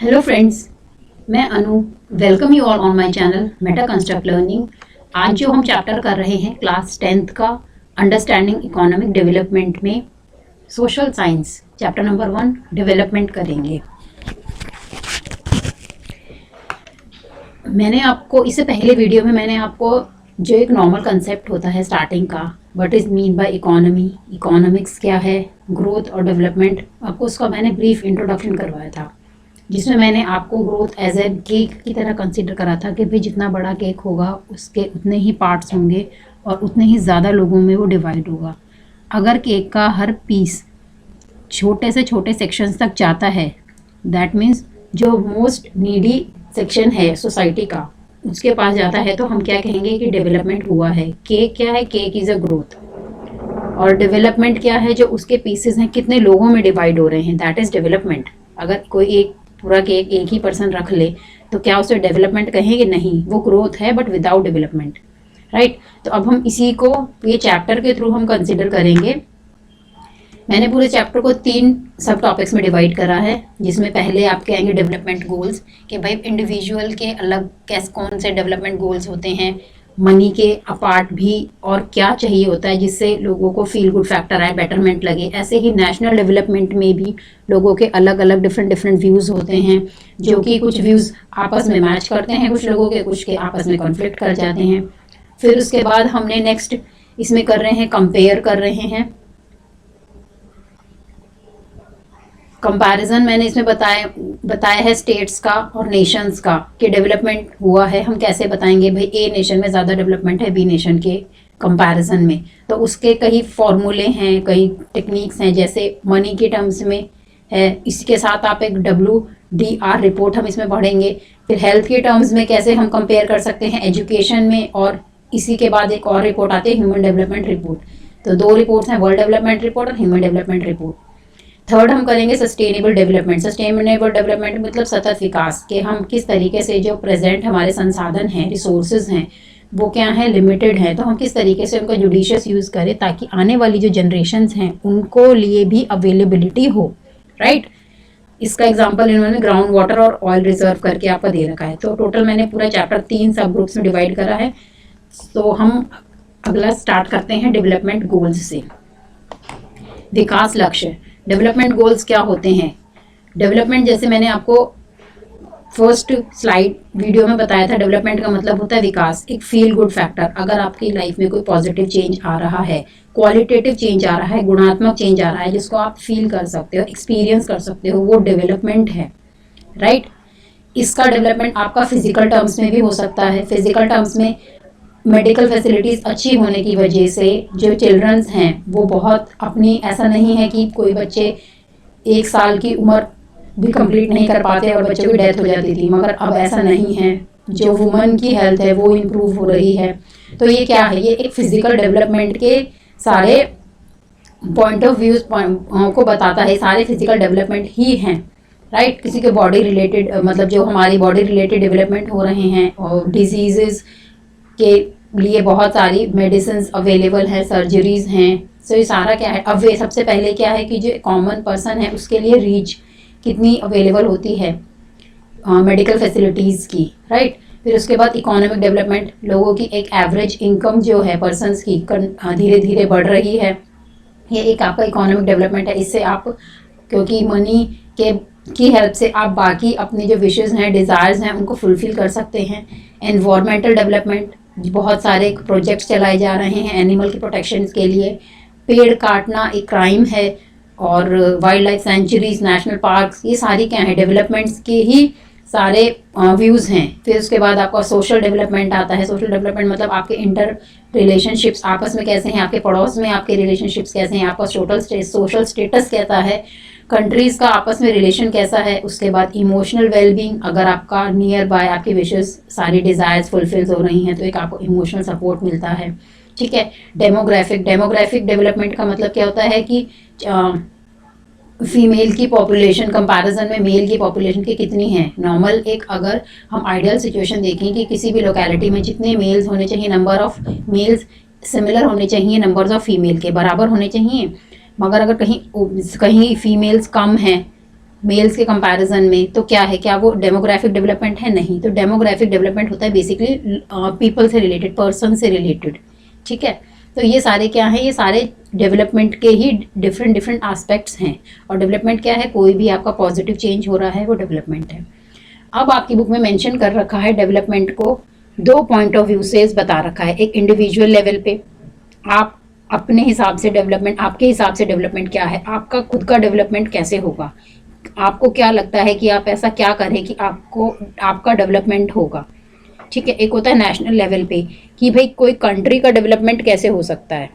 Hello friends, मैं Anu. Welcome you all on my channel meta construct learning. आज जो हम चैप्टर कर रहे हैं क्लास 10th का अंडरस्टैंडिंग इकोनॉमिक डेवलपमेंट में social science chapter number 1 development करेंगे। मैंने आपको इससे पहले वीडियो में मैंने आपको जो एक नॉर्मल कंसेप्ट होता है स्टार्टिंग का, what is mean by economy, economics क्या है, ग्रोथ और डेवलपमेंट, आपको उसका मैंने ब्रीफ इंट्रोडक्शन करवाया था, जिसमें मैंने आपको ग्रोथ एज ए केक की तरह कंसिडर करा था कि भाई जितना बड़ा केक होगा उसके उतने ही पार्ट्स होंगे और उतने ही ज़्यादा लोगों में वो डिवाइड होगा। अगर केक का हर पीस छोटे से छोटे सेक्शंस तक जाता है, दैट मीन्स जो मोस्ट नीडी सेक्शन है सोसाइटी का उसके पास जाता है, तो हम क्या कहेंगे कि डेवलपमेंट हुआ है। केक क्या है? Cake is a growth. और डेवलपमेंट क्या है? जो उसके पीसेस हैं कितने लोगों में डिवाइड हो रहे हैं, दैट इज़ डेवलपमेंट। अगर कोई एक पूरा केक एक ही पर्सन रख ले तो क्या उसे डेवलपमेंट कहेंगे? नहीं, वो ग्रोथ है बट विदाउट डेवलपमेंट, राइट। तो अब हम इसी को ये चैप्टर के थ्रू हम कंसिडर करेंगे। मैंने पूरे चैप्टर को 3 सब टॉपिक्स में डिवाइड करा है, जिसमें पहले आपके आएंगे डेवलपमेंट गोल्स, कि भाई इंडिविजुअल के अलग कैसे कौन से डेवलपमेंट गोल्स होते हैं, मनी के अपार्ट भी और क्या चाहिए होता है जिससे लोगों को फील गुड फैक्टर आए, बेटरमेंट लगे। ऐसे ही नेशनल डेवलपमेंट में भी लोगों के अलग अलग डिफरेंट व्यूज़ होते हैं, जो कि कुछ व्यूज़ आपस में मैच करते हैं कुछ लोगों के, कुछ के आपस में कॉन्फ्लिक्ट कर जाते हैं। फिर उसके बाद हमने नेक्स्ट इसमें कर रहे हैं कंपेयर कर रहे हैं कंपैरिजन। मैंने इसमें बताया है स्टेट्स का और नेशंस का कि डेवलपमेंट हुआ है। हम कैसे बताएंगे भाई ए नेशन में ज़्यादा डेवलपमेंट है बी नेशन के कंपैरिजन में, तो उसके कई फॉर्मूले हैं, कई टेक्निक्स हैं, जैसे मनी के टर्म्स में है। इसके साथ आप एक WDR रिपोर्ट हम इसमें पढ़ेंगे। फिर हेल्थ के टर्म्स में कैसे हम कंपेयर कर सकते हैं एजुकेशन में, और इसी के बाद एक और रिपोर्ट आती है ह्यूमन डेवलपमेंट रिपोर्ट। तो 2 रिपोर्ट्स हैं, वर्ल्ड डेवलपमेंट रिपोर्ट और ह्यूमन डेवलपमेंट रिपोर्ट। थर्ड हम करेंगे सस्टेनेबल डेवलपमेंट। सस्टेनेबल डेवलपमेंट मतलब सतत विकास, के हम किस तरीके से जो प्रेजेंट हमारे संसाधन हैं, रिसोर्सेज हैं, वो क्या हैं, लिमिटेड हैं, तो हम किस तरीके से उनका जुडिशियस यूज़ करें ताकि आने वाली जो जनरेशन्स हैं उनको लिए भी अवेलेबिलिटी हो, राइट। इसका एग्जाम्पल इन्होंने ग्राउंड वाटर और ऑयल रिजर्व करके आपको दे रखा है। तो टोटल मैंने पूरा चैप्टर 3 सब ग्रुप्स में डिवाइड करा है। तो हम अगला स्टार्ट करते हैं डेवलपमेंट गोल्स से। विकास लक्ष्य, डेवलपमेंट गोल्स क्या होते हैं? डेवलपमेंट, जैसे मैंने आपको फर्स्ट स्लाइड वीडियो में बताया था, डेवलपमेंट का मतलब होता है विकास, एक फील गुड फैक्टर। अगर आपकी लाइफ में कोई पॉजिटिव चेंज आ रहा है, क्वालिटेटिव चेंज आ रहा है, गुणात्मक चेंज आ रहा है जिसको आप फील कर सकते हो, एक्सपीरियंस कर सकते हो, वो डेवलपमेंट है, राइट। इसका डेवलपमेंट आपका फिजिकल टर्म्स में भी हो सकता है। फिजिकल टर्म्स में मेडिकल फैसिलिटीज़ अच्छी होने की वजह से जो चिल्ड्रंस हैं वो बहुत अपनी, ऐसा नहीं है कि कोई बच्चे 1 साल की उम्र भी कंप्लीट नहीं कर पाते और बच्चों की डेथ हो जाती थी, मगर अब ऐसा नहीं है। जो वुमन की हेल्थ है वो इम्प्रूव हो रही है। तो ये क्या है? ये एक फिजिकल डेवलपमेंट के सारे पॉइंट ऑफ व्यूज को बताता है। सारे फिजिकल डेवलपमेंट ही हैं, राइट। किसी के बॉडी रिलेटेड, मतलब जो हमारी बॉडी रिलेटेड डेवलपमेंट हो रहे हैं, और डिजीजेस के लिए बहुत सारी मेडिसिन अवेलेबल है, सर्जरीज हैं। सो ये सारा क्या है? अब वे सबसे पहले क्या है कि जो कॉमन पर्सन है उसके लिए रीच कितनी अवेलेबल होती है मेडिकल फैसिलिटीज़ की, राइट। फिर उसके बाद इकोनॉमिक डेवलपमेंट, लोगों की एक एवरेज इनकम जो है पर्सनस की धीरे धीरे बढ़ रही है, ये एक आपका इकोनॉमिक डेवलपमेंट है। इससे आप, क्योंकि मनी की हेल्प से आप बाकी अपने जो विशेज़ हैं, डिज़ायर्स हैं, उनको फुलफिल कर सकते हैं। एनवायरमेंटल डेवलपमेंट, बहुत सारे प्रोजेक्ट्स चलाए जा रहे हैं एनिमल के प्रोटेक्शन के लिए। पेड़ काटना एक क्राइम है, और wild life sanctuaries, national parks, ये सारी क्या है? डेवलपमेंट्स के ही सारे व्यूज़ हैं। फिर उसके बाद आपका सोशल डेवलपमेंट आता है। सोशल डेवलपमेंट मतलब आपके इंटर रिलेशनशिप्स आपस में कैसे हैं, आपके पड़ोस में आपके रिलेशनशिप्स कैसे हैं, आपका सोशल स्टेटस कैसा है, कंट्रीज़ का आपस में रिलेशन कैसा है। उसके बाद इमोशनल वेलबींग, अगर आपका नियर बाय आपकी विशेस सारी डिज़ायर्स फुलफिल हो रही हैं तो एक आपको इमोशनल सपोर्ट मिलता है, ठीक है। डेमोग्राफिक डेवलपमेंट का मतलब क्या होता है कि फीमेल की पॉपुलेशन कंपैरिजन में मेल की पॉपुलेशन की कितनी है। नॉर्मल एक, अगर हम आइडियल सिचुएशन देखें कि किसी भी लोकेलिटी में जितने मेल्स होने चाहिए, नंबर ऑफ मेल्स सिमिलर होने चाहिए नंबर्स ऑफ फीमेल के, बराबर होने चाहिए। मगर अगर कहीं फीमेल्स कम हैं मेल्स के कंपैरिजन में, तो क्या है, क्या वो डेमोग्राफिक डेवलपमेंट है? नहीं। तो डेमोग्राफिक डेवलपमेंट होता है बेसिकली पीपल से रिलेटेड, पर्सन से रिलेटेड, ठीक है। तो ये सारे क्या है, ये सारे डेवलपमेंट के ही डिफरेंट डिफरेंट एस्पेक्ट्स हैं। और डेवलपमेंट क्या है, कोई भी आपका पॉजिटिव चेंज हो रहा है वो डेवलपमेंट है। अब आपकी बुक में मेंशन कर रखा है डेवलपमेंट को 2 पॉइंट ऑफ व्यू से बता रखा है। एक इंडिविजुअल लेवल पे, आप अपने हिसाब से डेवलपमेंट, आपके हिसाब से डेवलपमेंट क्या है, आपका खुद का डेवलपमेंट कैसे होगा, आपको क्या लगता है कि आप ऐसा क्या करें कि आपको आपका डेवलपमेंट होगा, ठीक है। एक होता है नेशनल लेवल पे कि भाई कोई कंट्री का डेवलपमेंट कैसे हो सकता है,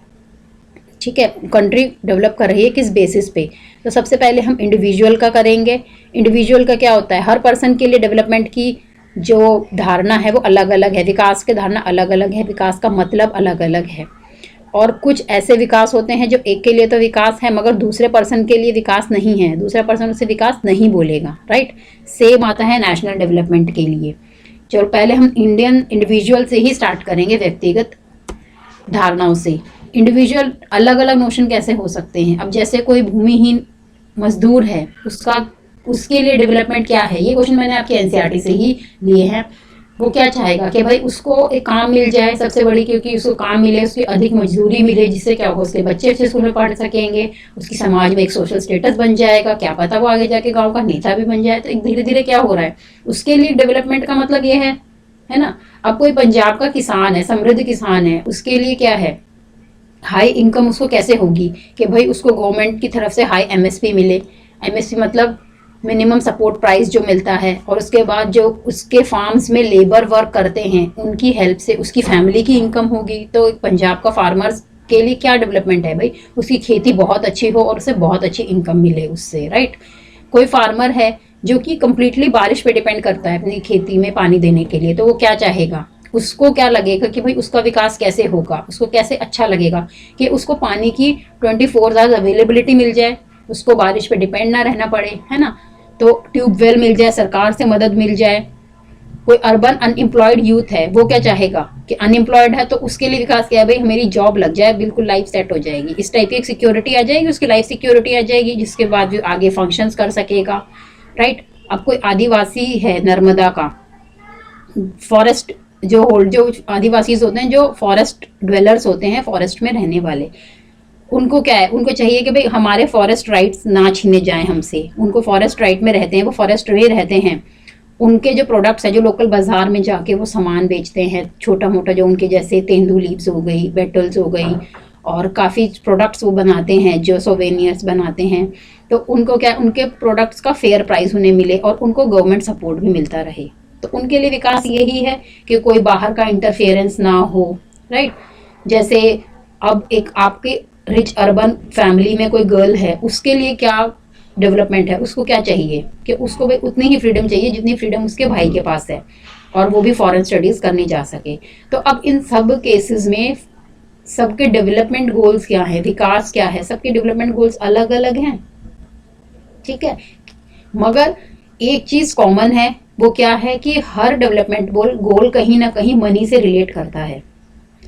ठीक है, कंट्री डेवलप कर रही है किस बेसिस पे। तो सबसे पहले हम इंडिविजुअल का करेंगे। इंडिविजुअल का क्या होता है, हर पर्सन के लिए डेवलपमेंट की जो धारणा है वो अलग अलग है, विकास की धारणा अलग अलग है, विकास का मतलब अलग अलग है। और कुछ ऐसे विकास होते हैं जो एक के लिए तो विकास है मगर दूसरे पर्सन के लिए विकास नहीं है, दूसरा पर्सन उसे विकास नहीं बोलेगा, राइट। सेम आता है नेशनल डेवलपमेंट के लिए। चलो पहले हम इंडियन इंडिविजुअल से ही स्टार्ट करेंगे, व्यक्तिगत धारणाओं से। इंडिविजुअल अलग अलग नोशन कैसे हो सकते हैं। अब जैसे कोई भूमिहीन मजदूर है, उसके लिए डेवलपमेंट क्या है, ये क्वेश्चन मैंने आपके एनसीईआरटी से ही लिए हैं। वो क्या चाहेगा कि भाई उसको एक काम मिल जाए, सबसे बड़ी, क्योंकि उसको काम मिले, उसकी अधिक मजदूरी मिले, जिससे क्या होगा, उसके बच्चे अच्छे स्कूल में पढ़ सकेंगे, उसकी समाज में एक सोशल स्टेटस बन जाएगा, क्या पता वो आगे जाके गांव का नेता भी बन जाए। तो एक धीरे धीरे क्या हो रहा है, उसके लिए डेवलपमेंट का मतलब ये है ना। अब कोई पंजाब का किसान है, समृद्ध किसान है, उसके लिए क्या है, हाई इनकम उसको कैसे होगी कि भाई उसको गवर्नमेंट की तरफ से हाई एमएसपी मिले। एमएसपी मतलब मिनिमम सपोर्ट प्राइस जो मिलता है, और उसके बाद जो उसके फार्म्स में लेबर वर्क करते हैं उनकी हेल्प से उसकी फैमिली की इनकम होगी। तो पंजाब का फार्मर्स के लिए क्या डेवलपमेंट है भाई, उसकी खेती बहुत अच्छी हो और उसे बहुत अच्छी इनकम मिले उससे, राइट। कोई फार्मर है जो कि कंप्लीटली बारिश पे डिपेंड करता है अपनी खेती में पानी देने के लिए, तो वो क्या चाहेगा, उसको क्या लगेगा कि भाई उसका विकास कैसे होगा, उसको कैसे अच्छा लगेगा कि उसको पानी की 24 आवर्स अवेलेबिलिटी मिल जाए, उसको बारिश पे डिपेंड ना रहना पड़े, है ना। तो ट्यूबवेल मिल जाए, सरकार से मदद मिल जाए। कोई अर्बन अनएम्प्लॉयड यूथ है, वो क्या चाहेगा कि अनएम्प्लॉयड है तो उसके लिए विकास क्या है भाई, मेरी जॉब लग जाए, बिल्कुल लाइफ सेट हो जाएगी, इस टाइप की एक सिक्योरिटी आ जाएगी, उसकी लाइफ सिक्योरिटी आ जाएगी, जिसके बाद वो आगे फंक्शंस कर सकेगा, राइट। अब कोई आदिवासी है नर्मदा का, फॉरेस्ट जो आदिवासी होते हैं, जो फॉरेस्ट ड्वेलर्स होते हैं, फॉरेस्ट में रहने वाले, उनको क्या है, उनको चाहिए कि भाई हमारे फॉरेस्ट राइट्स ना छीने जाएं हमसे। उनको फॉरेस्ट राइट में रहते हैं, वो फॉरेस्ट में रहते हैं, उनके जो प्रोडक्ट्स हैं, जो लोकल बाजार में जाके वो सामान बेचते हैं, छोटा मोटा जो उनके जैसे तेंदू लीव्स हो गई, बेटल्स हो गई, और काफ़ी प्रोडक्ट्स वो बनाते हैं जो सोवेनियर्स बनाते हैं। तो उनको क्या, उनके प्रोडक्ट्स का फेयर प्राइस उन्हें मिले और उनको गवर्नमेंट सपोर्ट भी मिलता रहे। तो उनके लिए विकास यही है कि कोई बाहर का इंटरफेरेंस ना हो, राइट। जैसे अब एक आपके रिच अर्बन फैमिली में कोई गर्ल है, उसके लिए क्या डेवलपमेंट है, उसको क्या चाहिए कि उसको भाई उतनी ही फ्रीडम चाहिए जितनी फ्रीडम उसके भाई के पास है, और वो भी फॉरेन स्टडीज करने जा सके। तो अब इन सब केसेस में सबके डेवलपमेंट गोल्स क्या है, विकास क्या है, सबके डेवलपमेंट गोल्स अलग अलग हैं, ठीक है। मगर एक चीज कॉमन है, वो क्या है कि हर डेवलपमेंट गोल कहीं ना कहीं मनी से रिलेट करता है।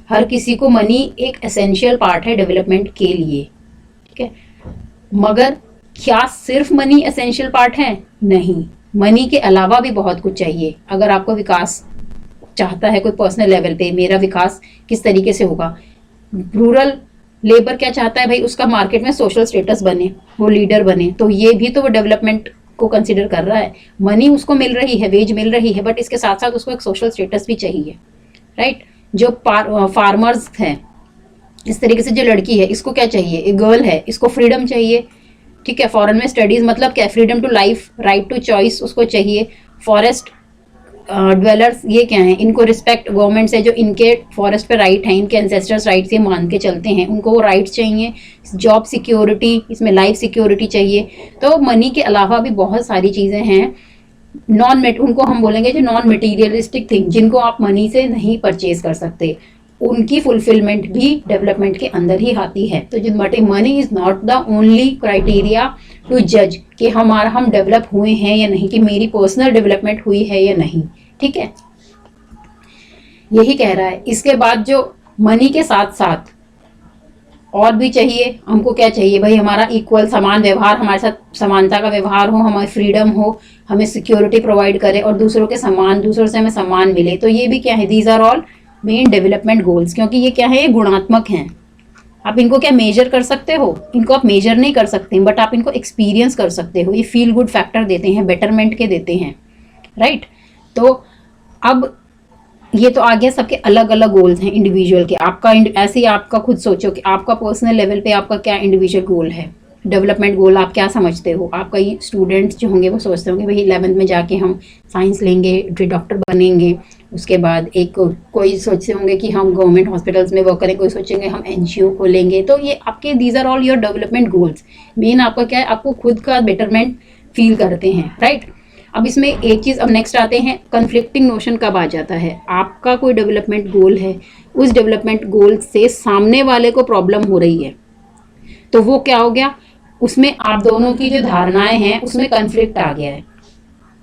हर किसी को मनी एक एसेंशियल पार्ट है डेवलपमेंट के लिए, ठीक है। मगर क्या सिर्फ मनी एसेंशियल पार्ट है? नहीं, मनी के अलावा भी बहुत कुछ चाहिए। अगर आपको विकास चाहता है कोई पर्सनल लेवल पे, मेरा विकास किस तरीके से होगा, रूरल लेबर क्या चाहता है भाई, उसका मार्केट में सोशल स्टेटस बने, वो लीडर बने, तो ये भी तो वो डेवलपमेंट को कंसिडर कर रहा है। मनी उसको मिल रही है, वेज मिल रही है, बट इसके साथ साथ उसको एक सोशल स्टेटस भी चाहिए, राइट। जो फार्मर्स हैं, इस तरीके से जो लड़की है, इसको क्या चाहिए, एक गर्ल है, इसको फ्रीडम चाहिए, ठीक है। फॉरेन में स्टडीज मतलब क्या, freedom to life, right to choice उसको चाहिए। फॉरेस्ट ड्वेलर्स ये क्या है, इनको रिस्पेक्ट गवर्नमेंट से, जो इनके फॉरेस्ट पे राइट हैं, इनके एंसेस्टर्स राइट्स ये मान के चलते हैं, उनको वो राइट्स चाहिए। जॉब सिक्योरिटी, इसमें लाइफ सिक्योरिटी चाहिए। तो मनी के अलावा भी बहुत सारी चीज़ें हैं, उनको हम बोलेंगे जो नॉन मटीरियलिस्टिक थिंग, जिनको आप मनी से नहीं परचेज कर सकते, उनकी फुलफिलमेंट भी डेवलपमेंट के अंदर ही आती है। तो जो money is not the only criteria to जज कि हम डेवलप हुए हैं या नहीं, कि मेरी पर्सनल डेवलपमेंट हुई है या नहीं, ठीक है, यही कह रहा है। इसके बाद जो मनी के साथ साथ और भी चाहिए हमको, क्या चाहिए भाई, हमारा इक्वल समान व्यवहार, हमारे साथ समानता का व्यवहार हो, हमारी फ्रीडम हो, हमें सिक्योरिटी प्रोवाइड करे और दूसरों से हमें सम्मान मिले। तो ये भी क्या है, these are all main development goals, क्योंकि ये क्या है, ये गुणात्मक हैं। आप इनको क्या मेजर कर सकते हो, इनको आप मेजर नहीं कर सकते, बट आप इनको एक्सपीरियंस कर सकते हो। ये फील गुड फैक्टर देते हैं, बेटरमेंट के देते हैं, राइट। तो अब ये तो आ गया सबके अलग अलग गोल्स हैं इंडिविजुअल के। आपका ऐसे ही आपका खुद सोचो कि आपका पर्सनल लेवल पे आपका क्या इंडिविजुअल गोल है, डेवलपमेंट गोल आप क्या समझते हो। आपका ये स्टूडेंट्स जो होंगे वो सोचते होंगे भाई 11th में जाके हम साइंस लेंगे, डॉक्टर बनेंगे, उसके बाद एक कोई सोचते होंगे कि हम गवर्नमेंट हॉस्पिटल्स में वर्क करें, कोई सोचेंगे हम NGO खोलेंगे। तो ये आपके these are all your development goals. Main आपका क्या है, आपको खुद का बेटरमेंट फील करते हैं, राइट। अब इसमें एक चीज़, अब नेक्स्ट आते हैं, कन्फ्लिक्टिंग नोशन कब आ जाता है। आपका कोई डेवलपमेंट गोल है, उस डेवलपमेंट गोल से सामने वाले को प्रॉब्लम हो रही है, तो वो क्या हो गया, उसमें आप दोनों की जो धारणाएं हैं उसमें कन्फ्लिक्ट आ गया है।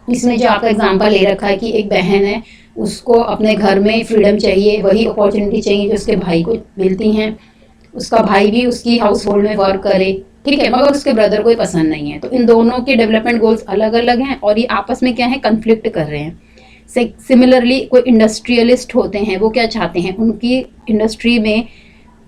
इसमें जो आपका एग्जांपल ले रखा है कि एक बहन है, उसको अपने घर में फ्रीडम चाहिए, वही अपॉर्चुनिटी चाहिए जो उसके भाई को मिलती हैं, उसका भाई भी उसकी हाउस होल्ड में वर्क करे, ठीक है, मगर उसके ब्रदर को ही पसंद नहीं है। तो इन दोनों के डेवलपमेंट गोल्स अलग अलग हैं और ये आपस में क्या है, कन्फ्लिक्ट कर रहे हैं। सिमिलरली कोई इंडस्ट्रियलिस्ट होते हैं, वो क्या चाहते हैं, उनकी इंडस्ट्री में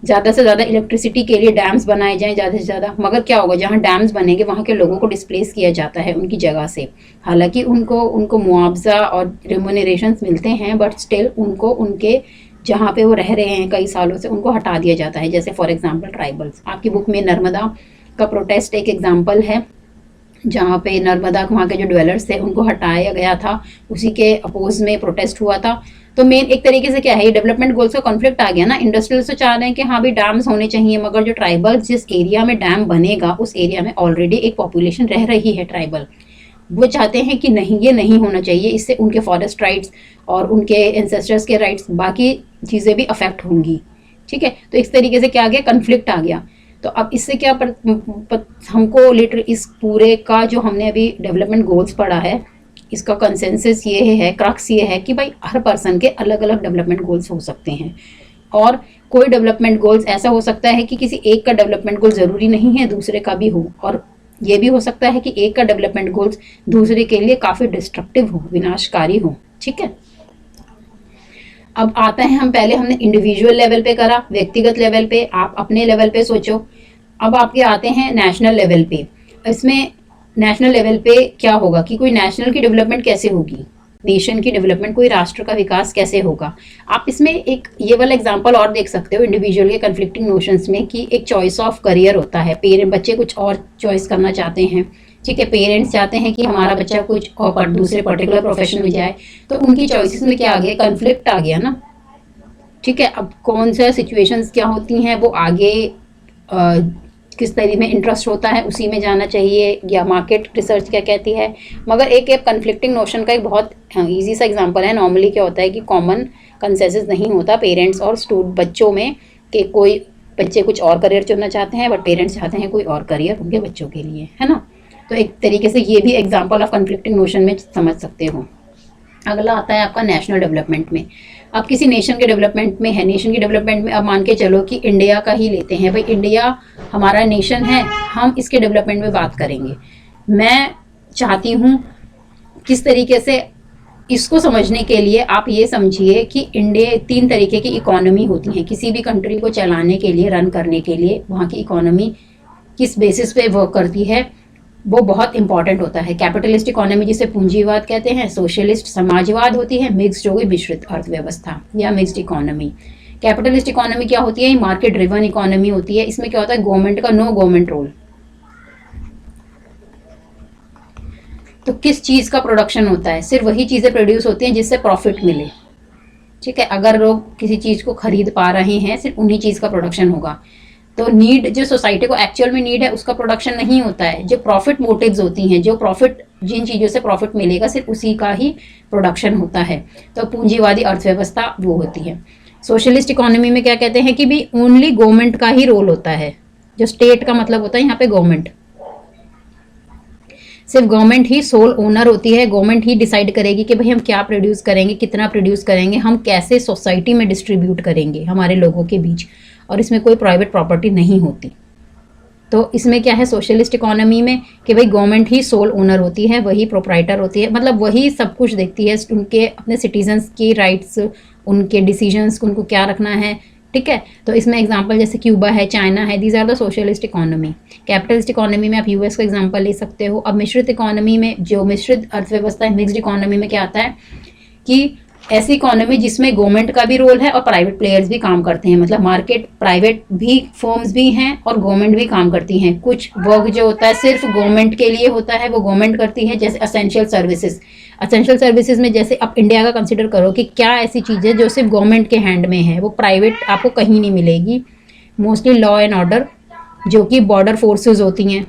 ज़्यादा से ज़्यादा इलेक्ट्रिसिटी के लिए डैम्स बनाए जाएं ज़्यादा से ज़्यादा, मगर क्या होगा, जहाँ डैम्स बनेंगे वहाँ के लोगों को डिस्प्लेस किया जाता है उनकी जगह से। हालांकि उनको मुआवजा और रेम्यूनरेशंस मिलते हैं, बट स्टिल उनको उनके जहाँ पे वो रह रहे हैं कई सालों से उनको हटा दिया जाता है। जैसे फॉर एग्जांपल ट्राइबल्स, आपकी बुक में नर्मदा का प्रोटेस्ट एक एग्जांपल है, जहाँ पे नर्मदा वहाँ के जो ड्वेलर्स थे उनको हटाया गया था, उसी के अपोज में प्रोटेस्ट हुआ था। तो मेन एक तरीके से क्या है, ये डेवलपमेंट गोल्स का कॉन्फ्लिक्ट आ गया ना। इंडस्ट्रियल से चाह रहे हैं कि हाँ भी डैम्स होने चाहिए, मगर जो ट्राइबल्स जिस एरिया में डैम बनेगा उस एरिया में ऑलरेडी एक पॉपुलेशन रह रही है ट्राइबल, वो चाहते हैं कि नहीं, ये नहीं होना चाहिए, इससे उनके फॉरेस्ट राइट्स और उनके एंसेस्टर्स के राइट्स, बाकी चीज़ें भी अफेक्ट होंगी, ठीक है। तो इस तरीके से क्या आ गया, कन्फ्लिक्ट आ गया। तो अब इससे क्या हमको लिटरली इस पूरे का जो हमने अभी डेवलपमेंट गोल्स पढ़ा है, इसका कंसेंसस ये है, क्रक्स ये है कि भाई हर पर्सन के अलग अलग डेवलपमेंट गोल्स हो सकते हैं। और कोई डेवलपमेंट गोल्स ऐसा हो सकता है कि किसी एक का डेवलपमेंट गोल ज़रूरी नहीं है दूसरे का भी हो, और ये भी हो सकता है कि एक का डेवलपमेंट गोल्स दूसरे के लिए काफ़ी डिस्ट्रक्टिव हो, विनाशकारी हो, ठीक है। अब आता है, हमने इंडिविजुअल लेवल पे करा, व्यक्तिगत लेवल पे, आप अपने लेवल पे सोचो। अब आपके आते हैं नेशनल लेवल पे। इसमें नेशनल लेवल पे क्या होगा कि कोई नेशनल की डेवलपमेंट कैसे होगी, नेशन की डेवलपमेंट, कोई राष्ट्र का विकास कैसे होगा। आप इसमें एक ये वाला एग्जांपल और देख सकते हो इंडिविजुअल के कन्फ्लिक्टिंग नोशंस में, कि एक चॉइस ऑफ करियर होता है। बच्चे कुछ और चॉइस करना चाहते हैं, ठीक है, पेरेंट्स चाहते हैं कि हमारा बच्चा कुछ और दूसरे पर्टिकुलर प्रोफेशन में जाए, तो उनकी चॉइसेस में क्या आ गया, कन्फ्लिक्ट आ गया ना, ठीक है। अब कौन सा सिचुएशंस क्या होती हैं, वो आगे किस तरीके में इंटरेस्ट होता है उसी में जाना चाहिए, या मार्केट रिसर्च क्या कहती है। मगर एक कन्फ्लिक्टिंग नोशन का एक बहुत ईजी सा एग्जांपल है। नॉर्मली क्या होता है कि कॉमन कंसेंसस नहीं होता पेरेंट्स और बच्चों में, कि कोई बच्चे कुछ और करियर चुनना चाहते हैं बट पेरेंट्स चाहते हैं कोई और करियर उनके बच्चों के लिए, है ना। तो एक तरीके से ये भी एग्जाम्पल ऑफ कन्फ्लिक्टिंग नोशन में समझ सकते हो। अगला आता है आपका नेशनल डेवलपमेंट में। अब किसी नेशन के डेवलपमेंट में है, नेशन की डेवलपमेंट में अब मान के चलो कि इंडिया का ही लेते हैं, भाई इंडिया हमारा नेशन है, हम इसके डेवलपमेंट में बात करेंगे। मैं चाहती हूँ किस तरीके से इसको समझने के लिए आप ये समझिए कि इंडिया 3 तरीके की इकोनॉमी होती है। किसी भी कंट्री को चलाने के लिए, रन करने के लिए वहाँ की इकोनॉमी किस बेसिस पे वर्क करती है वो बहुत इंपॉर्टेंट होता है। कैपिटलिस्ट इकोनॉमी जिसे पूंजीवाद कहते हैं, सोशलिस्ट समाजवाद होती है, मिक्स्ड हो गई मिश्रित अर्थव्यवस्था या मिक्स्ड इकोनॉमी। कैपिटलिस्ट इकोनॉमी क्या होती है, मार्केट ड्रिवन इकोनॉमी होती है। इसमें क्या होता है, गवर्नमेंट का नो गवर्नमेंट रोल। तो किस चीज़ का प्रोडक्शन होता है, सिर्फ वही चीज़ें प्रोड्यूस होती हैं जिससे प्रॉफिट मिले, ठीक है। अगर लोग किसी चीज़ को खरीद पा रहे हैं, सिर्फ उन्हीं चीज़ का प्रोडक्शन होगा। तो नीड, जो सोसाइटी को एक्चुअल में नीड है उसका प्रोडक्शन नहीं होता है। जो प्रॉफिट मोटिव्स होती हैं, जो प्रॉफिट, जिन चीज़ों से प्रॉफिट मिलेगा सिर्फ उसी का ही प्रोडक्शन होता है। तो पूंजीवादी अर्थव्यवस्था वो होती है। सोशलिस्ट इकोनॉमी में क्या कहते हैं कि भी ओनली गवर्नमेंट का ही रोल होता है। जो स्टेट का मतलब होता है यहाँ पे गवर्नमेंट, सिर्फ गवर्नमेंट ही सोल ओनर होती है। गवर्नमेंट ही डिसाइड करेगी कि भाई हम क्या प्रोड्यूस करेंगे, कितना प्रोड्यूस करेंगे, हम कैसे सोसाइटी में डिस्ट्रीब्यूट करेंगे हमारे लोगों के बीच। और इसमें कोई प्राइवेट प्रॉपर्टी नहीं होती। तो इसमें क्या है सोशलिस्ट इकोनॉमी में कि भाई गवर्नमेंट ही सोल ओनर होती है, वही प्रोप्राइटर होती है, मतलब वही सब कुछ देखती है, उनके अपने सिटीजन्स की राइट्स, उनके डिसीजंस, उनको क्या रखना है, ठीक है। तो इसमें एग्जांपल जैसे क्यूबा है, चाइना है, these are the socialist economy. Capitalist economy में आप यूएस का एग्जांपल ले सकते हो। अब मिश्रित इकोनॉमी में, जो मिश्रित अर्थव्यवस्था है, मिक्स्ड इकोनॉमी में क्या आता है कि ऐसी इकोनॉमी जिसमें गवर्नमेंट का भी रोल है और प्राइवेट प्लेयर्स भी काम करते हैं, मतलब मार्केट प्राइवेट भी फर्म्स भी हैं और गवर्नमेंट भी काम करती हैं। कुछ वर्क जो होता है सिर्फ गवर्नमेंट के लिए होता है, वो गवर्नमेंट करती है, जैसे असेंशियल सर्विसेज। असेंशियल सर्विसेज में जैसे आप इंडिया का कंसिडर करो कि क्या ऐसी चीज़ें जो सिर्फ गवर्नमेंट के हैंड में है, वो प्राइवेट आपको कहीं नहीं मिलेगी। मोस्टली लॉ एंड ऑर्डर, जो कि बॉर्डर फोर्सेज होती हैं,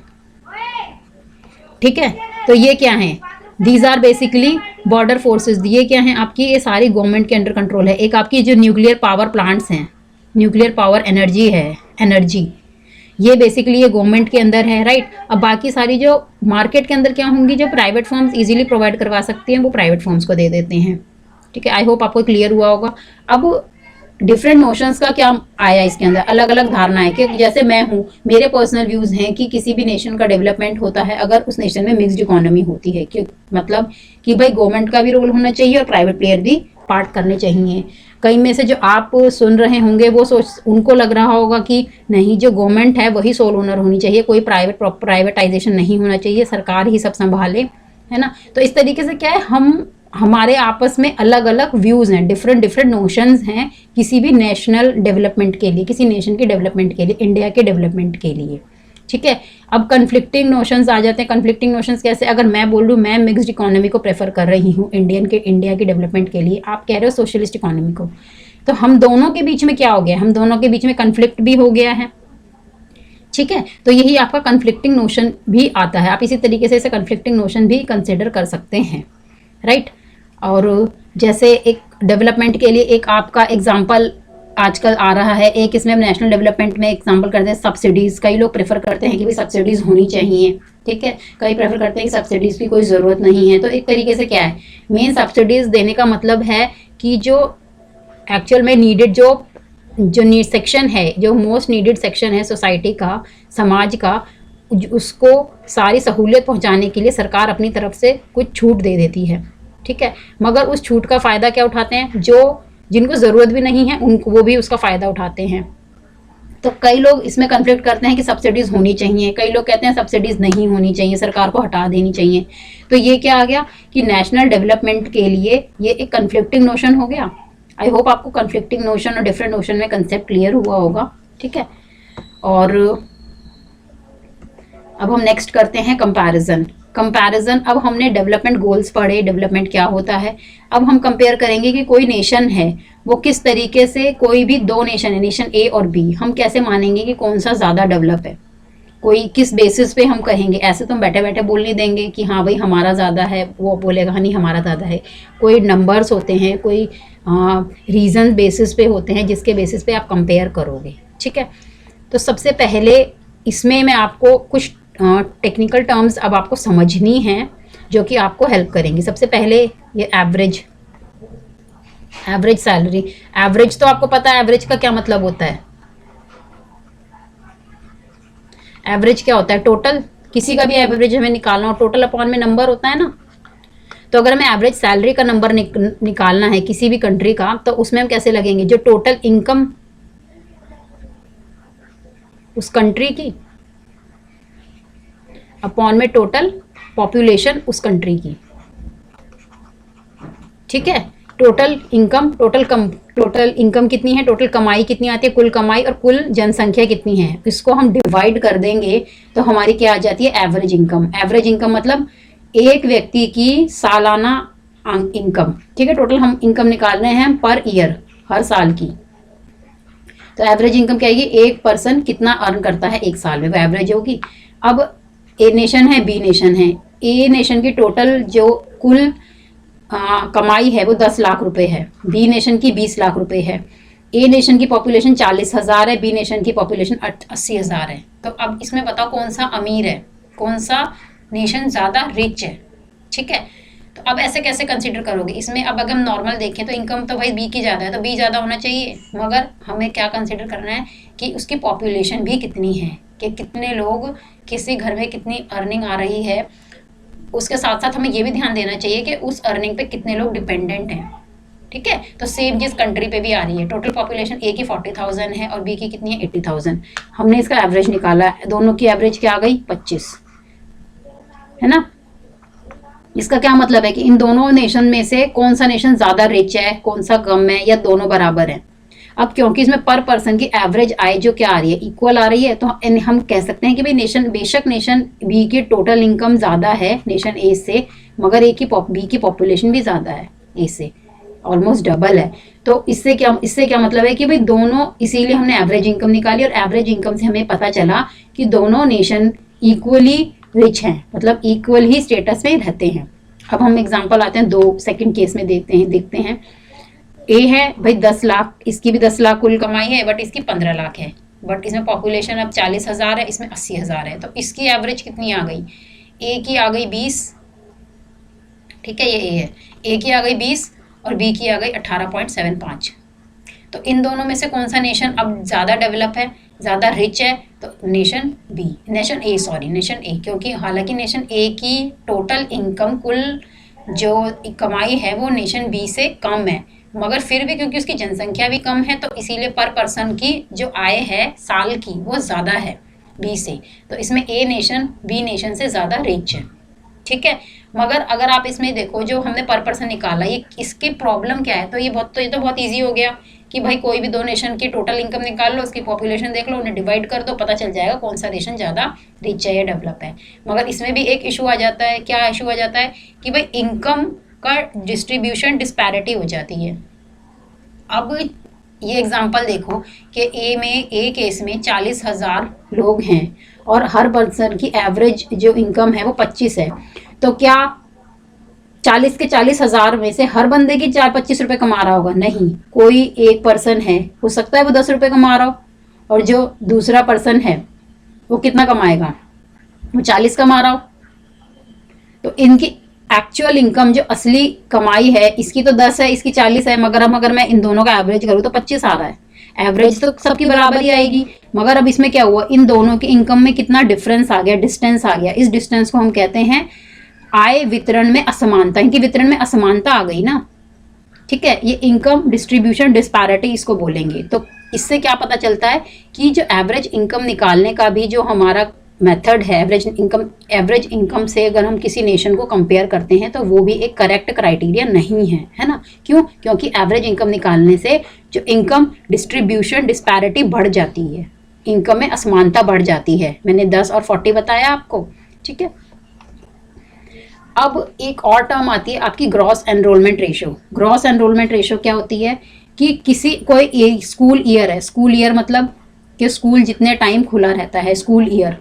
ठीक है। तो ये क्या है, these are basically border forces. ये क्या है आपकी, ये सारी गवर्नमेंट के अंडर कंट्रोल है। एक आपकी जो न्यूक्लियर पावर प्लांट्स हैं, न्यूक्लियर पावर एनर्जी है, एनर्जी, ये बेसिकली ये गवर्नमेंट के अंदर है, राइट। अब बाकी सारी जो मार्केट के अंदर क्या होंगी, जो प्राइवेट फर्म्स इजीली प्रोवाइड करवा सकती हैं, वो प्राइवेट फर्म्स को दे देते हैं, ठीक है। आई होप आपको क्लियर हुआ होगा। अब डिफरेंट नोशंस का क्या आया इसके अंदर, अलग अलग धारणा है कि जैसे मैं हूँ, मेरे पर्सनल व्यूज हैं कि किसी भी नेशन का डेवलपमेंट होता है अगर उस नेशन में मिक्स्ड इकोनॉमी होती है, कि मतलब कि भाई गवर्नमेंट का भी रोल होना चाहिए और प्राइवेट प्लेयर भी पार्ट करने चाहिए। कई में से जो आप सुन रहे होंगे वो उनको लग रहा होगा कि नहीं, जो गवर्नमेंट है वही सोल ओनर होनी चाहिए, कोई प्राइवेटाइजेशन नहीं होना चाहिए, सरकार ही सब संभाले, है ना। तो इस तरीके से क्या है, हमारे आपस में अलग अलग व्यूज़ हैं, डिफरेंट नोशंस हैं किसी भी नेशनल डेवलपमेंट के लिए, किसी नेशन के डेवलपमेंट के लिए, इंडिया के डेवलपमेंट के लिए, ठीक है। अब कन्फ्लिक्टिंग नोशंस आ जाते हैं। कन्फ्लिक्टिंग नोशंस कैसे, अगर मैं बोल दूँ मैं मिक्स्ड इकोनॉमी को प्रेफर कर रही हूँ इंडिया के डेवलपमेंट के लिए, आप कह रहे हो सोशलिस्ट इकोनॉमी को, तो हम दोनों के बीच में क्या हो गया, हम दोनों के बीच में कन्फ्लिक्ट भी हो गया है, ठीक है। तो यही आपका कन्फ्लिक्टिंग नोशन भी आता है। आप इसी तरीके से इसे कन्फ्लिक्टिंग नोशन भी कंसिडर कर सकते हैं, राइट। और जैसे एक डेवलपमेंट के लिए एक आपका एग्जांपल आजकल आ रहा है, एक इसमें नेशनल डेवलपमेंट में एग्जांपल करते हैं सब्सिडीज। कई लोग प्रेफर करते हैं कि भाई सब्सिडीज होनी चाहिए, ठीक है। कई प्रेफर करते हैं कि सब्सिडीज की कोई ज़रूरत नहीं है। तो एक तरीके से क्या है, मेन सब्सिडीज देने का मतलब है कि जो एक्चुअल में नीडेड, जो नीड सेक्शन है, जो मोस्ट नीडेड सेक्शन है सोसाइटी का, समाज का, उसको सारी सहूलियत पहुँचाने के लिए सरकार अपनी तरफ से कुछ छूट दे देती है, ठीक है। मगर उस छूट का फ़ायदा क्या उठाते हैं, जो जिनको ज़रूरत भी नहीं है उनको, वो भी उसका फ़ायदा उठाते हैं। तो कई लोग इसमें कन्फ्लिक्ट करते हैं कि सब्सिडीज़ होनी चाहिए, कई लोग कहते हैं सब्सिडीज़ नहीं होनी चाहिए, सरकार को हटा देनी चाहिए। तो ये क्या आ गया कि नेशनल डेवलपमेंट के लिए ये एक कन्फ्लिक्टिंग नोशन हो गया। आई होप आपको कन्फ्लिक्टिंग नोशन और डिफरेंट नोशन में कंसेप्ट क्लियर हुआ होगा, ठीक है। और अब हम नेक्स्ट करते हैं कंपैरिजन। अब हमने डेवलपमेंट गोल्स पढ़े, डेवलपमेंट क्या होता है। अब हम कंपेयर करेंगे कि कोई नेशन है वो किस तरीके से, कोई भी दो नेशन है, नेशन ए और बी, हम कैसे मानेंगे कि कौन सा ज़्यादा डेवलप है, कोई किस बेसिस पे हम कहेंगे। ऐसे तो हम बैठे बैठे बोल नहीं देंगे कि हाँ भाई हमारा ज़्यादा है, वो बोलेगा हाँ नहीं हमारा ज़्यादा है। कोई नंबर्स होते हैं, कोई रीज़न बेसिस पे होते हैं जिसके बेसिस पे आप कंपेयर करोगे, ठीक है। तो सबसे पहले इसमें मैं आपको कुछ टेक्निकल टर्म्स अब आपको समझनी है जो कि आपको हेल्प करेंगी। सबसे पहले ये एवरेज सैलरी। एवरेज तो आपको पता है एवरेज का क्या मतलब होता है। एवरेज क्या होता है, टोटल, किसी का भी एवरेज हमें निकालना हो, टोटल अपॉन में नंबर होता है ना। तो अगर हमें एवरेज सैलरी का नंबर निकालना है किसी भी कंट्री का, तो उसमें हम कैसे लगेंगे, जो टोटल इनकम उस कंट्री की अपॉन में टोटल पॉपुलेशन उस कंट्री की, ठीक है। टोटल इनकम कितनी है, टोटल कमाई कितनी आती है, कुल कमाई, और कुल जनसंख्या कितनी है, इसको हम डिवाइड कर देंगे तो हमारी क्या आ जाती है, एवरेज इनकम। एवरेज इनकम मतलब एक व्यक्ति की सालाना इनकम, ठीक है। टोटल हम इनकम निकाल रहे हैं पर ईयर, हर साल की। तो एवरेज इनकम क्या आएगी, एक पर्सन कितना अर्न करता है एक साल में, वो एवरेज होगी। अब ए नेशन है, बी नेशन है। ए नेशन की टोटल जो कुल कमाई है वो 10 लाख रुपए है, बी नेशन की 20 लाख रुपए है। ए नेशन की पॉपुलेशन 40,000 है, बी नेशन की पॉपुलेशन 80,000 है। तो अब इसमें बताओ कौन सा अमीर है, कौन सा नेशन ज़्यादा रिच है, ठीक है। तो अब ऐसे कैसे कंसिडर करोगे इसमें? अब अगर हम नॉर्मल देखें तो इनकम तो भाई बी की ज़्यादा है, तो बी ज़्यादा होना चाहिए, मगर हमें क्या कंसिडर करना है कि उसकी पॉपुलेशन भी कितनी है, कि कितने लोग किसी घर में कितनी अर्निंग आ रही है। उसके साथ साथ हमें ये भी ध्यान देना चाहिए कि उस अर्निंग पे कितने लोग डिपेंडेंट हैं। ठीक है, तो सेम जिस कंट्री पे भी आ रही है, टोटल पॉपुलेशन ए की 40,000 है और बी की कितनी है 80,000। हमने इसका एवरेज निकाला है, दोनों की एवरेज क्या आ गई 25, है ना। इसका क्या मतलब है कि इन दोनों नेशन में से कौन सा नेशन ज्यादा रिच है, कौन सा कम है, या दोनों बराबर है। अब क्योंकि इसमें पर पर्सन की एवरेज आय जो क्या आ रही है इक्वल आ रही है, तो हम कह सकते हैं कि भाई नेशन, बेशक नेशन बी की टोटल इनकम ज्यादा है नेशन ए से, मगर बी की पॉपुलेशन भी ज्यादा है ए से, ऑलमोस्ट डबल है। तो इससे क्या मतलब है कि भाई दोनों, इसीलिए हमने एवरेज इनकम निकाली, और एवरेज इनकम से हमें पता चला कि दोनों नेशन इक्वली रिच हैं, मतलब इक्वल ही स्टेटस में रहते हैं। अब हम एग्जांपल आते हैं, दो सेकंड केस में देखते हैं। ए है भाई 10 लाख, इसकी भी 10 लाख कुल कमाई है, बट इसकी 15 लाख है, बट इसमें पॉपुलेशन अब 40,000 है, इसमें 80,000 है। तो इसकी एवरेज कितनी आ गई? ए की आ गई 20, ठीक है, ये ए है, ए की आ गई 20 और बी की आ गई 18.75। तो इन दोनों में से कौन सा नेशन अब ज़्यादा डेवलप है, ज़्यादा रिच है? तो नेशन ए, क्योंकि हालांकि नेशन ए की टोटल इनकम, कुल जो कमाई है वो नेशन बी से कम है, मगर फिर भी क्योंकि उसकी जनसंख्या भी कम है, तो इसीलिए पर पर्सन की जो आय है साल की वो ज़्यादा है बी से। तो इसमें ए नेशन बी नेशन से ज़्यादा रिच है, ठीक है। मगर अगर आप इसमें देखो, जो हमने पर पर्सन निकाला, ये इसकी प्रॉब्लम क्या है? तो ये तो बहुत ईजी हो गया कि भाई कोई भी दो नेशन की टोटल इनकम निकाल लो, उसकी पॉपुलेशन देख लो, उन्हें डिवाइड कर दो, पता चल जाएगा कौन सा नेशन ज़्यादा रिच है या डेवलप है। मगर इसमें भी एक इशू आ जाता है, क्या इशू आ जाता है कि भाई इनकम का डिस्ट्रीब्यूशन डिस्पैरिटी हो जाती है। अब ये एग्जांपल देखो कि ए केस में 40,000 लोग हैं और हर पर्सन की एवरेज जो इनकम है वो 25 है। तो क्या 40 के 40,000 में से हर बंदे की 25 रुपए कमा रहा होगा? नहीं, कोई एक पर्सन है, हो सकता है वो 10 रुपए कमा रहा हो, और जो दूसरा पर्सन है वो कितना कमाएगा? वो 40 कमा रहा हो। तो इनकी एक्चुअल इनकम जो असली कमाई है, इसकी तो 10 है, इसकी 40 है, मगर अगर मैं इन दोनों का एवरेज करूँ तो 25 आ रहा है। एवरेज तो सबकी बराबर ही आएगी, मगर अब इसमें क्या हुआ, इन दोनों की इनकम में कितना डिफरेंस आ गया, डिस्टेंस आ गया। इस डिस्टेंस को हम कहते हैं आय वितरण में असमानता। इनकी वितरण में असमानता आ गई ना, ठीक है, ये इनकम डिस्ट्रीब्यूशन डिस्पैरिटी इसको बोलेंगे। तो इससे क्या पता चलता है कि जो एवरेज इनकम निकालने का भी जो हमारा मेथड है, एवरेज इनकम से अगर हम किसी नेशन को कंपेयर करते हैं तो वो भी एक करेक्ट क्राइटेरिया नहीं है, है ना। क्यों? क्योंकि एवरेज इनकम निकालने से जो इनकम डिस्ट्रीब्यूशन डिस्पैरिटी बढ़ जाती है, इनकम में असमानता बढ़ जाती है। मैंने 10 और 40 बताया आपको, ठीक है। अब एक और टर्म आती है आपकी gross enrolment ratio. Gross enrolment ratio क्या होती है कि कोई स्कूल ईयर है, स्कूल ईयर मतलब कि स्कूल जितने टाइम खुला रहता है, स्कूल ईयर,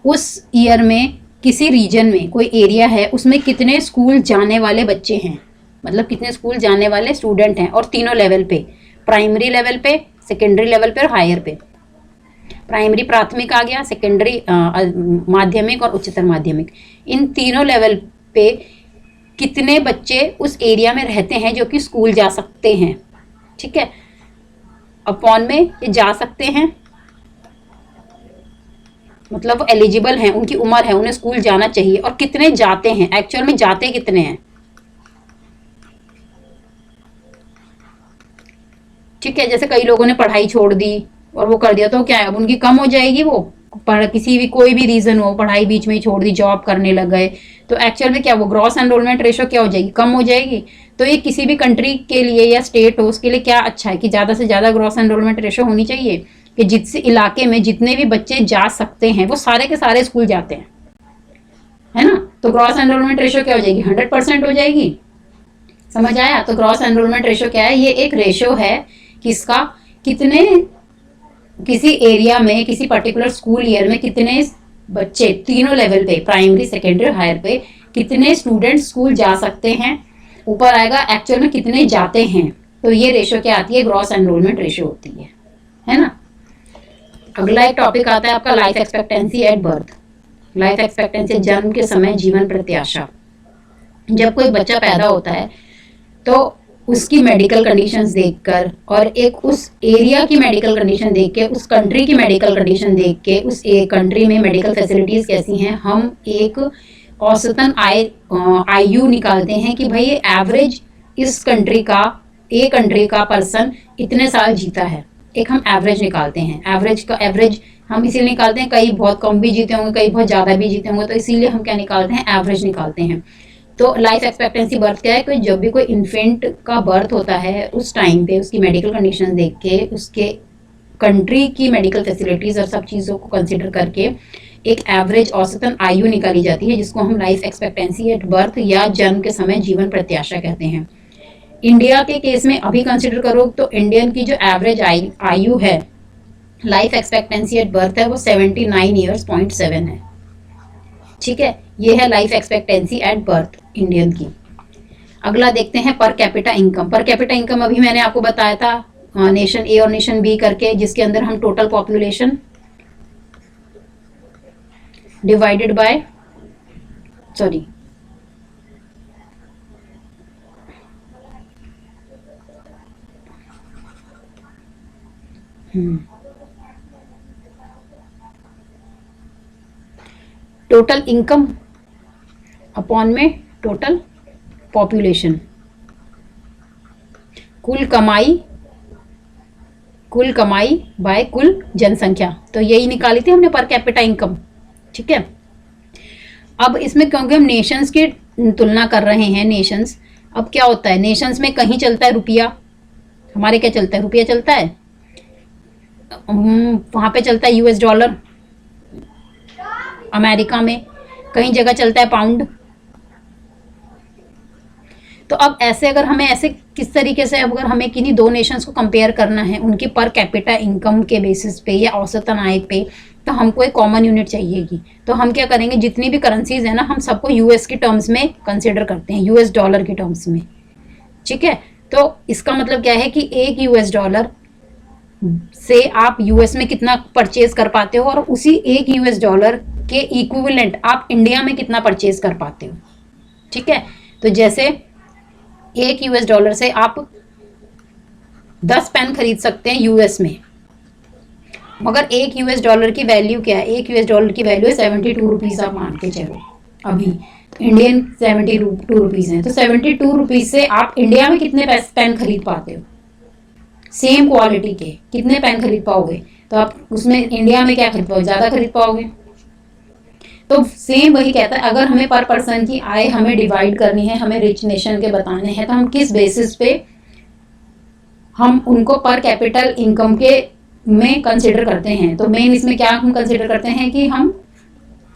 उस ईयर में किसी रीजन में कोई एरिया है, उसमें कितने स्कूल जाने वाले बच्चे हैं, मतलब कितने स्कूल जाने वाले स्टूडेंट हैं, और तीनों लेवल पे, प्राइमरी लेवल पे, सेकेंडरी लेवल पे और हायर पे। प्राइमरी प्राथमिक आ गया, सेकेंडरी माध्यमिक और उच्चतर माध्यमिक। इन तीनों लेवल पे कितने बच्चे उस एरिया में रहते हैं जो कि स्कूल जा सकते हैं, ठीक है। अपॉन में ये जा सकते हैं मतलब वो एलिजिबल हैं, उनकी उम्र है, उन्हें स्कूल जाना चाहिए, और कितने जाते हैं, एक्चुअल में जाते कितने हैं, ठीक है। जैसे कई लोगों ने पढ़ाई छोड़ दी और वो कर दिया, तो क्या है, अब उनकी कम हो जाएगी, वो कोई भी रीजन हो, पढ़ाई बीच में ही छोड़ दी, जॉब करने लग गए, तो एक्चुअल में क्या, वो ग्रॉस एनरोलमेंट रेशियो क्या हो जाएगी, कम हो जाएगी। तो ये किसी भी कंट्री के लिए या स्टेट हो, उसके लिए क्या अच्छा है कि ज़्यादा से ज़्यादा ग्रॉस एनरोलमेंट रेशियो होनी चाहिए, कि जिस इलाके में जितने भी बच्चे जा सकते हैं वो सारे के सारे स्कूल जाते हैं, है ना। तो ग्रॉस एनरोलमेंट रेशियो क्या हो जाएगी, 100% हो जाएगी। समझ आया? तो ग्रॉस एनरोलमेंट रेशियो क्या है, ये एक रेशियो है किसका, कितने किसी एरिया में, किसी पर्टिकुलर स्कूल ईयर में कितने बच्चे तीनों लेवल पे, प्राइमरी सेकेंडरी हायर पे, कितने स्टूडेंट स्कूल जा सकते हैं, ऊपर आएगा एक्चुअल में कितने जाते हैं। तो ये रेशियो क्या आती है, ग्रॉस एनरोलमेंट रेशियो होती है ना। अगला एक टॉपिक आता है आपका life expectancy at birth. Life expectancy जन्म के समय जीवन प्रत्याशा, जब कोई बच्चा पैदा होता है तो उसकी मेडिकल कंडीशंस देखकर और एक उस एरिया की मेडिकल कंडीशन देख के, उस कंट्री की मेडिकल कंडीशन देख के, उस कंट्री में मेडिकल फैसिलिटीज कैसी हैं, हम एक औसतन आयु निकालते हैं कि भाई ये एवरेज इस कंट्री का, एक कंट्री का पर्सन इतने साल जीता है। एक हम एवरेज निकालते हैं। एवरेज हम इसीलिए निकालते हैं, कई बहुत कम भी जीते होंगे, कई बहुत ज़्यादा भी जीते होंगे, तो इसीलिए हम क्या निकालते हैं, एवरेज निकालते हैं। तो लाइफ एक्सपेक्टेंसी बर्थ क्या है, कोई जब भी कोई इन्फेंट का बर्थ होता है उस टाइम पे उसकी मेडिकल कंडीशन देख के, उसके कंट्री की मेडिकल फैसिलिटीज़ और सब चीज़ों को कंसिडर करके एक एवरेज औसतन आयु निकाली जाती है, जिसको हम लाइफ एक्सपेक्टेंसी एट बर्थ या जन्म के समय जीवन प्रत्याशा कहते हैं। इंडिया के केस में अभी कंसिडर करो तो इंडियन की जो एवरेज आयु है, लाइफ एक्सपेक्टेंसी एट बर्थ है, वो 79 ईयर्स 0.7 है। ठीक है, ये है life expectancy at birth Indian की। अगला देखते हैं per capita income. Per capita income अभी मैंने आपको बताया था नेशन ए और नेशन बी करके, जिसके अंदर हम total population divided by total income upon में टोटल पॉपुलेशन, कुल कमाई बाय कुल जनसंख्या, तो यही निकाली थी हमने पर कैपिटा इनकम। ठीक है, अब इसमें क्योंकि हम नेशंस की तुलना कर रहे हैं, नेशंस, अब क्या होता है, नेशंस में कहीं चलता है रुपया, हमारे क्या चलता है, रुपया चलता है, वहां पे चलता है यूएस डॉलर, अमेरिका में कई जगह चलता है पाउंड। तो अब ऐसे अगर हमें ऐसे किस तरीके से, अगर हमें किन्हीं दो नेशंस को कंपेयर करना है उनकी पर कैपिटा इनकम के बेसिस पे या औसतन आय पे, तो हमको एक कॉमन यूनिट चाहिएगी। तो हम क्या करेंगे, जितनी भी करेंसीज है ना, हम सबको यूएस की टर्म्स में कंसिडर करते हैं, यूएस डॉलर की टर्म्स में। ठीक है, तो इसका मतलब क्या है कि एक यूएस डॉलर से आप यूएस में कितना परचेज कर पाते हो, और उसी एक यूएस डॉलर के इक्विवेलेंट आप इंडिया में कितना परचेज कर पाते हो। ठीक है, तो जैसे एक यूएस डॉलर से आप 10 पेन खरीद सकते हैं यूएस में, मगर एक यूएस डॉलर की वैल्यू क्या है, एक यूएस डॉलर की वैल्यू है 72 रुपीज़, आप मान के चलो अभी इंडियन 72 रुपीज़ है, तो 72 रुपीज़ से आप इंडिया में कितने पेन खरीद पाते हो, सेम क्वालिटी के कितने पेन खरीद पाओगे, तो आप उसमें इंडिया में क्या खरीद पाओगे, ज़्यादा खरीद पाओगे। तो सेम वही कहता है, अगर हमें पर पर्सन की आय हमें डिवाइड करनी है, हमें रिच नेशन के बताने हैं, तो हम किस बेसिस पे हम उनको पर कैपिटल इनकम के में कंसिडर करते हैं। तो मेन इसमें क्या हम कंसिडर करते हैं कि हम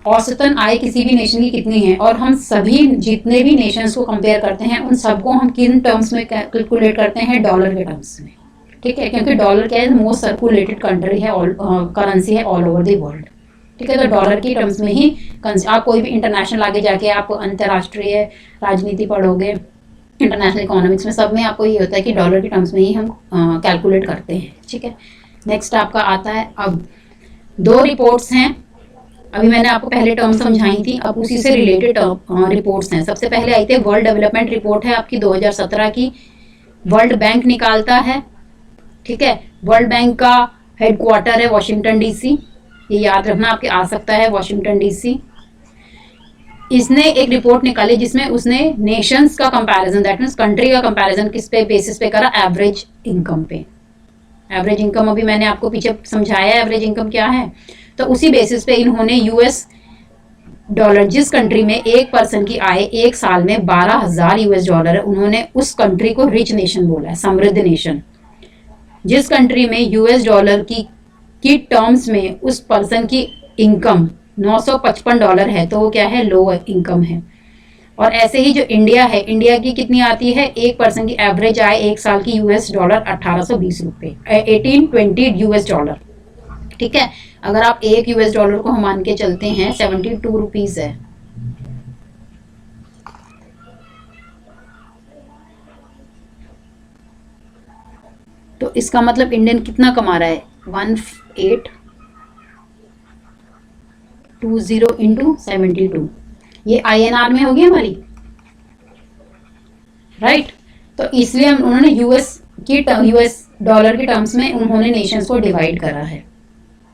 औसतन आय किसी भी नेशन की कितनी है, और हम सभी जितने भी नेशंस को कंपेयर करते हैं उन सबको हम किन टर्म्स में कैलकुलेट करते हैं, डॉलर के टर्म्स में। ठीक है, क्योंकि डॉलर क्या है, मोस्ट सर्कुलेटेड कंट्री है, करेंसी है ऑल ओवर द वर्ल्ड। ठीक है, तो डॉलर की टर्म्स में ही आप कोई भी इंटरनेशनल आगे जाके आप अंतर्राष्ट्रीय राजनीति पढ़ोगे, इंटरनेशनल इकोनॉमिक्स में, सब में आपको ये होता है कि डॉलर की टर्म्स में ही हम कैलकुलेट करते हैं। ठीक है, नेक्स्ट आपका आता है, अब दो रिपोर्ट्स हैं, अभी मैंने आपको पहले टर्म समझाई थी, अब उसी से रिलेटेड रिपोर्ट्स हैं। सबसे पहले आई थी वर्ल्ड डेवलपमेंट रिपोर्ट है आपकी 2017 की, वर्ल्ड बैंक निकालता है। ठीक है, वर्ल्ड बैंक का हेडक्वार्टर है वॉशिंगटन डीसी, ये याद रखना आपके आ सकता है, वॉशिंगटन डीसी। इसने एक रिपोर्ट निकाली जिसमें उसने नेशंस का कंपैरिजन, दैट मींस कंट्री का कंपैरिजन किस पे बेसिस पे करा, एवरेज इनकम पे। एवरेज इनकम अभी मैंने आपको पीछे समझाया एवरेज इनकम क्या है, तो उसी बेसिस पे इन्होंने यूएस डॉलर, जिस कंट्री में एक पर्सन की आय एक साल में 12,000 यूएस डॉलर है, उन्होंने उस कंट्री को रिच नेशन बोला है, समृद्ध नेशन। जिस कंट्री में यूएस डॉलर की टर्म्स में उस पर्सन की इनकम $955 है, तो वो क्या है, लो इनकम है। और ऐसे ही जो इंडिया है, इंडिया की कितनी आती है, एक पर्सन की एवरेज आय एक साल की यूएस डॉलर 1820 रुपये, 1820 यूएस डॉलर। ठीक है, अगर आप एक यूएस डॉलर को हम मान के चलते हैं 72 रुपीज़ है, तो इसका मतलब इंडियन कितना कमा रहा है, 1820 इंटू 72, ये INR में होगी हमारी, राइट। तो इसलिए उन्होंने यूएस डॉलर के टर्म्स में उन्होंने नेशंस को डिवाइड करा है।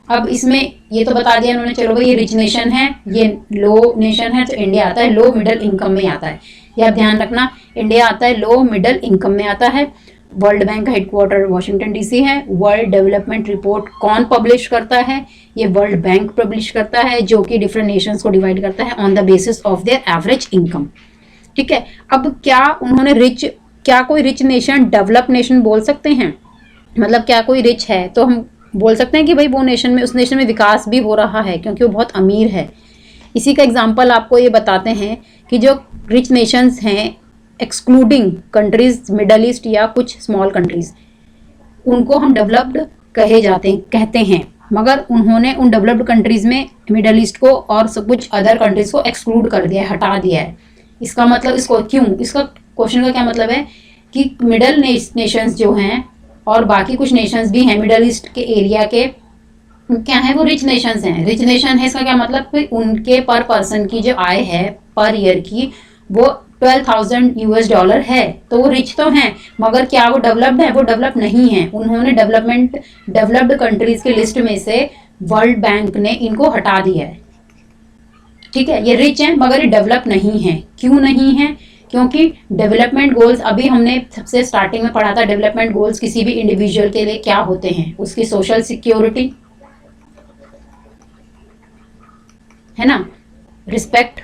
अब इसमें ये तो बता दिया उन्होंने, चलो भाई ये रिच नेशन है, ये लो नेशन है, तो इंडिया आता है लो मिडिल इनकम में आता है। ये आप ध्यान रखना, इंडिया आता है लो मिडिल इनकम में आता है। वर्ल्ड बैंक का हेडक्वार्टर वॉशिंगटन डीसी है। वर्ल्ड डेवलपमेंट रिपोर्ट कौन पब्लिश करता है? ये वर्ल्ड बैंक पब्लिश करता है, जो कि डिफरेंट नेशंस को डिवाइड करता है on the basis of their average income. ठीक है। अब क्या कोई रिच नेशन डेवलप नेशन बोल सकते हैं? मतलब क्या कोई रिच है तो हम बोल सकते हैं कि भाई वो नेशन में, उस नेशन में विकास भी हो रहा है क्योंकि वो बहुत अमीर है। इसी का एग्जांपल आपको ये बताते हैं कि जो रिच नेशंस हैं एक्सक्लूडिंग कंट्रीज मिडल ईस्ट या कुछ स्मॉल कंट्रीज, उनको हम डेवलप्ड कहते हैं, मगर उन्होंने उन डेवलप्ड कंट्रीज में मिडल ईस्ट को और सब कुछ अदर कंट्रीज को एक्सक्लूड कर दिया है, हटा दिया है। इसका मतलब इसका क्वेश्चन का क्या मतलब है कि मिडल नेशंस जो हैं और बाकी कुछ नेशंस भी हैं मिडल ईस्ट के एरिया के, क्या है वो रिच नेशंस हैं। रिच नेशन है इसका क्या मतलब कि उनके पर पर्सन की जो आय है पर ईयर की वो $12,000 है, तो वो रिच तो हैं, मगर क्या वो डेवलप्ड है? वो डेवलप नहीं है। उन्होंने डेवलप्ड कंट्रीज की लिस्ट में से वर्ल्ड बैंक ने इनको हटा दिया है। ठीक है, ये रिच हैं मगर ये डेवलप नहीं है। क्यों नहीं है? क्योंकि डेवलपमेंट गोल्स, अभी हमने सबसे स्टार्टिंग में पढ़ा था, डेवलपमेंट गोल्स किसी भी इंडिविजुअल के लिए क्या होते हैं? उसकी सोशल सिक्योरिटी है ना, रिस्पेक्ट,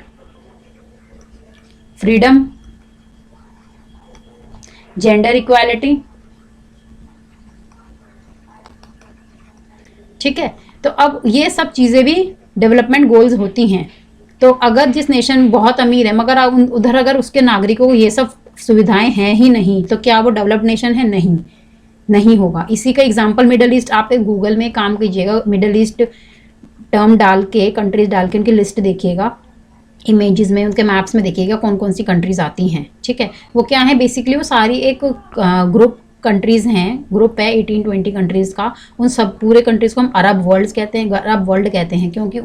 फ्रीडम, जेंडर इक्वालिटी। ठीक है, तो अब ये सब चीजें भी डेवलपमेंट गोल्स होती हैं। तो अगर जिस नेशन बहुत अमीर है मगर उधर अगर उसके नागरिकों को ये सब सुविधाएं हैं ही नहीं, तो क्या वो डेवलप्ड नेशन है? नहीं होगा। इसी का एग्जांपल मिडल ईस्ट, आप एक गूगल में काम कीजिएगा, मिडल ईस्ट टर्म डाल के, कंट्रीज डाल के उनकी लिस्ट देखिएगा, इमेजेस में, उनके मैप्स में देखिएगा कौन कौन सी कंट्रीज आती हैं। ठीक है, वो क्या है बेसिकली, वो सारी एक ग्रुप कंट्रीज हैं, ग्रुप है 18-20 कंट्रीज का। उन सब पूरे कंट्रीज को हम अरब वर्ल्ड कहते हैं क्योंकि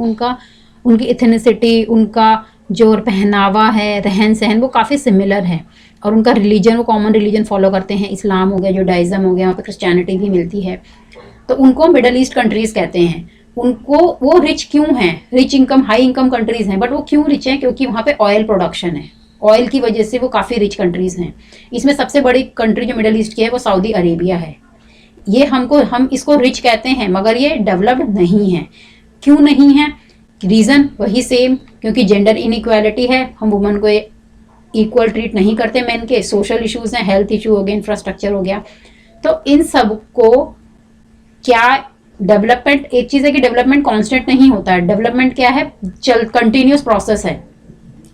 उनकी इथेनिसिटी, उनका जो पहनावा है, रहन सहन, वो काफ़ी सिमिलर है। और उनका रिलीजन, वो कॉमन रिलीजन फॉलो करते हैं, इस्लाम हो गया, जुडाइज़म हो गया, वहाँ पे क्रिश्चियनिटी भी मिलती है। तो उनको मिडल ईस्ट कंट्रीज कहते हैं। उनको वो रिच क्यों हैं? Rich income, high income countries हैं, बट वो क्यों रिच हैं? क्योंकि वहाँ पे ऑयल प्रोडक्शन है, ऑयल की वजह से वो काफ़ी रिच कंट्रीज हैं। इसमें सबसे बड़ी कंट्री जो मिडल ईस्ट की है वो सऊदी अरेबिया है। हम इसको रिच कहते हैं मगर ये डेवलप्ड नहीं है। क्यों नहीं है? रीज़न वही सेम, क्योंकि जेंडर इनइक्वालिटी है, हम वुमन को इक्वल ट्रीट नहीं करते मेन के, सोशल इश्यूज हैं, हेल्थ इशू हो गया, इंफ्रास्ट्रक्चर हो गया। तो इन सब को क्या डेवलपमेंट, एक चीज़ है कि डेवलपमेंट कांस्टेंट नहीं होता है, डेवलपमेंट क्या है, कंटिन्यूस प्रोसेस है।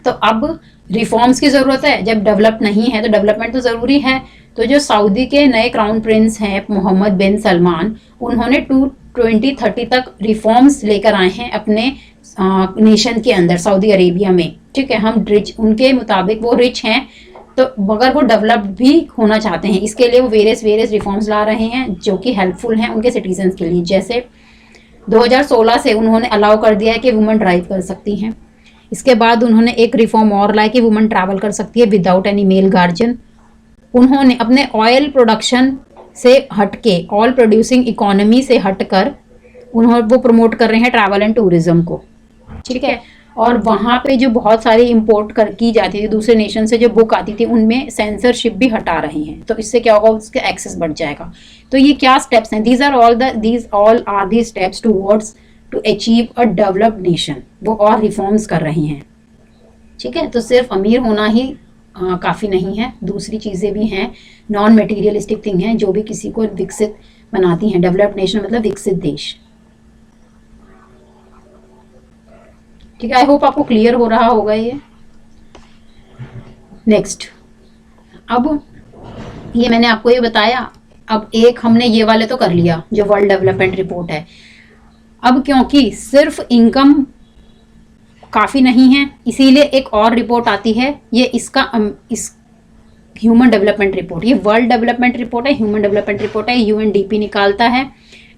तो अब रिफॉर्म्स की ज़रूरत है, जब डेवलप नहीं है तो डेवलपमेंट तो ज़रूरी है। तो जो सऊदी के नए क्राउन प्रिंस हैं मोहम्मद बिन सलमान, उन्होंने 2030 तक रिफॉर्म्स लेकर आए हैं अपने नेशन के अंदर, सऊदी अरेबिया में। ठीक है, हम रिच, उनके मुताबिक वो रिच हैं तो मगर वो डेवलप्ड भी होना चाहते हैं। इसके लिए वो वेरियस रिफॉर्म्स ला रहे हैं जो कि हेल्पफुल हैं उनके सिटीजन्स के लिए। जैसे 2016 से उन्होंने अलाउ कर दिया है कि वुमेन ड्राइव कर सकती हैं। इसके बाद उन्होंने एक रिफॉर्म और लाया कि वुमेन ट्रैवल कर सकती है विदाउट एनी मेल गार्जियन। उन्होंने अपने ऑयल प्रोडक्शन से हटके, ऑयल प्रोड्यूसिंग इकोनॉमी से हटकर वो प्रमोट कर रहे हैं ट्रैवल एंड टूरिज्म को। ठीक है, और वहाँ पे जो बहुत सारी इंपोर्ट की जाती थी दूसरे नेशन से, जो बुक आती थी, उनमें सेंसरशिप भी हटा रहे हैं। तो इससे क्या होगा, उसका एक्सेस बढ़ जाएगा। तो ये क्या स्टेप्स हैं? These all are the steps towards to achieve a developed nation. वो और रिफॉर्म्स कर रही हैं। ठीक है, तो सिर्फ अमीर होना ही काफ़ी नहीं है, दूसरी चीज़ें भी हैं, नॉन मटेरियलिस्टिक थिंग हैं जो भी किसी को विकसित बनाती हैं। डेवलप्ड नेशन मतलब विकसित देश। ठीक है, आई होप आपको क्लियर हो रहा होगा ये। नेक्स्ट, अब ये मैंने आपको ये बताया। अब एक हमने ये वाले तो कर लिया जो वर्ल्ड डेवलपमेंट रिपोर्ट है। अब क्योंकि सिर्फ इनकम काफ़ी नहीं है, इसीलिए एक और रिपोर्ट आती है, ये इस ह्यूमन डेवलपमेंट रिपोर्ट। ये वर्ल्ड डेवलपमेंट रिपोर्ट है, ह्यूमन डेवलपमेंट रिपोर्ट है। यूएनडीपी निकालता है,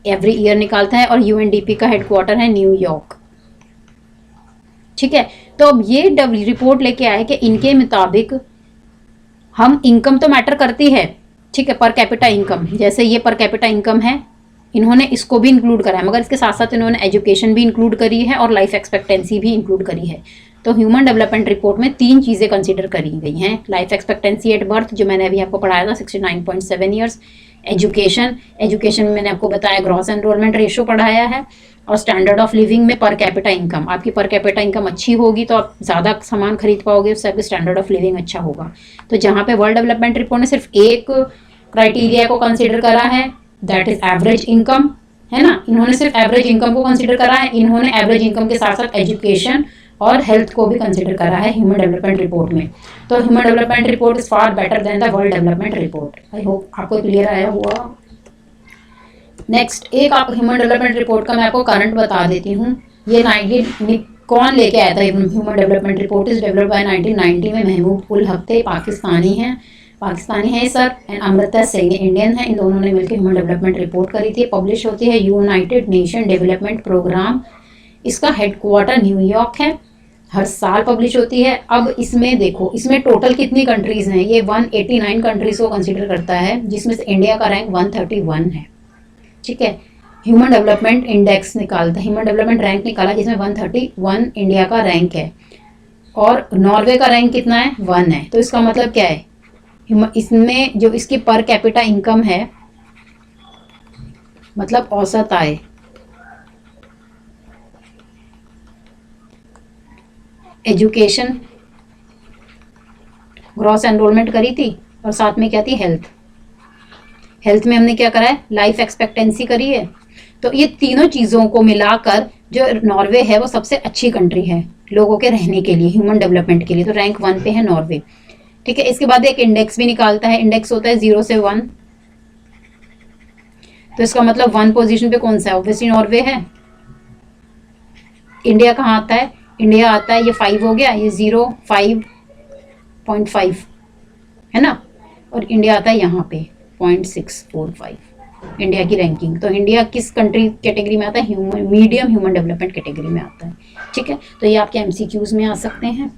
एवरी ईयर निकालता है, और यूएनडीपी का हेडक्वार्टर है न्यूयॉर्क। ठीक है, तो अब ये रिपोर्ट लेके आए कि इनके मुताबिक हम इनकम तो मैटर करती है, ठीक है, पर कैपिटा इनकम, जैसे ये पर कैपिटा इनकम है, इन्होंने इसको भी इंक्लूड करा है, मगर इसके साथ साथ इन्होंने एजुकेशन भी इंक्लूड करी है और लाइफ एक्सपेक्टेंसी भी इंक्लूड करी है। तो ह्यूमन डेवलपमेंट रिपोर्ट में 3 चीज़ें कंसीडर करी गई हैं। लाइफ एक्सपेक्टेंसी एट बर्थ, जो मैंने अभी आपको पढ़ाया था 69.7 ईयर्स। एजुकेशन में मैंने आपको बताया ग्रॉस एनरोलमेंट रेशो पढ़ाया है। और स्टैंडर्ड ऑफ लिविंग में पर कैपिटा इनकम, आपकी पर कैपिटा इनकम अच्छी होगी तो आप ज़्यादा सामान खरीद पाओगे, उससे आपकी स्टैंडर्ड ऑफ लिविंग अच्छा होगा। तो जहाँ पे वर्ल्ड डेवलपमेंट रिपोर्ट ने सिर्फ एक क्राइटेरिया को कंसिडर करा है, दैट इज एवरेज इनकम, है ना, इन्होंने सिर्फ एवरेज इनकम को कंसिडर करा है। इन्होंने एवरेज इनकम के साथ साथ एजुकेशन और हेल्थ को भी कंसिडर करा है ह्यूमन डेवलपमेंट रिपोर्ट में। तो human development report is far better than the world development report. I hope आपको क्लियर आया हुआ। नेक्स्ट एक आप ह्यूमन डेवलपमेंट रिपोर्ट का मैं आपको करंट बता देती हूँ। ये 19 कौन लेके आया था human development report? Is developed by 1990 में महबूब उल हफ्ते, पाकिस्तानी है sir, and Amrita Singh Indian है। इन दोनों ने मिलकर ह्यूमन डेवलपमेंट रिपोर्ट करी थी। पब्लिश होती है यूनाइटेड नेशन डेवलपमेंट प्रोग्राम, इसका हेडक्वार्टर न्यूयॉर्क है। हर साल पब्लिश होती है। अब इसमें देखो, इसमें टोटल कितनी कंट्रीज हैं? ये 189 कंट्रीज को कंसिडर करता है, जिसमें से इंडिया का रैंक 131 है, ठीक है। ह्यूमन डेवलपमेंट इंडेक्स निकालता है, ह्यूमन डेवलपमेंट रैंक निकाला, जिसमें 131 इंडिया का रैंक है और नॉर्वे का रैंक कितना है? 1 है। तो इसका मतलब क्या है? इसमें जो इसकी पर कैपिटा इनकम है, मतलब औसत आय, एजुकेशन, ग्रॉस एनरोलमेंट करी थी और साथ में क्या थी? हेल्थ में हमने क्या करा है? लाइफ एक्सपेक्टेंसी करी है। तो ये तीनों चीज़ों को मिलाकर जो नॉर्वे है वो सबसे अच्छी कंट्री है लोगों के रहने के लिए, ह्यूमन डेवलपमेंट के लिए। तो रैंक 1 पे है नॉर्वे, ठीक है। इसके बाद एक इंडेक्स भी निकालता है, इंडेक्स होता है 0 से 1। तो इसका मतलब 1 पोजीशन पे कौन सा है? ऑब्वियसली नॉर्वे है। इंडिया कहाँ आता है? इंडिया आता है, ये 5 हो गया, ये 0 5.5 है ना, और इंडिया आता है यहाँ पे 0.645 इंडिया की रैंकिंग। तो इंडिया किस कंट्री कैटेगरी में आता है? मीडियम ह्यूमन डेवलपमेंट कैटेगरी में आता है, ठीक है। तो ये आपके एमसीक्यूज में आ सकते हैं।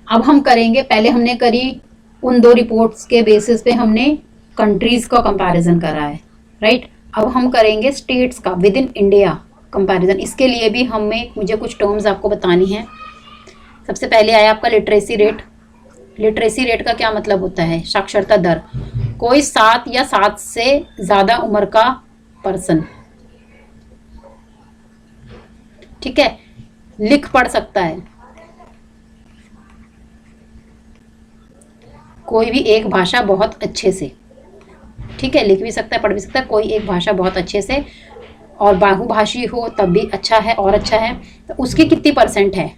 अब हम करेंगे, पहले हमने करी उन 2 रिपोर्ट्स के बेसिस पे हमने कंट्रीज का कंपैरिजन करा है, राइट। अब हम करेंगे स्टेट्स का विद इन इंडिया कंपैरिजन। इसके लिए भी मुझे कुछ टर्म्स आपको बतानी है। सबसे पहले आया आपका लिटरेसी रेट। लिटरेसी रेट का क्या मतलब होता है? साक्षरता दर। कोई 7 या 7 से ज़्यादा उम्र का पर्सन, ठीक है, लिख पढ़ सकता है, कोई भी एक भाषा बहुत अच्छे से, ठीक है, लिख भी सकता है, पढ़ भी सकता है, कोई एक भाषा बहुत अच्छे से, और बहुभाषी हो तब भी अच्छा है और अच्छा है। तो उसकी कितनी % है,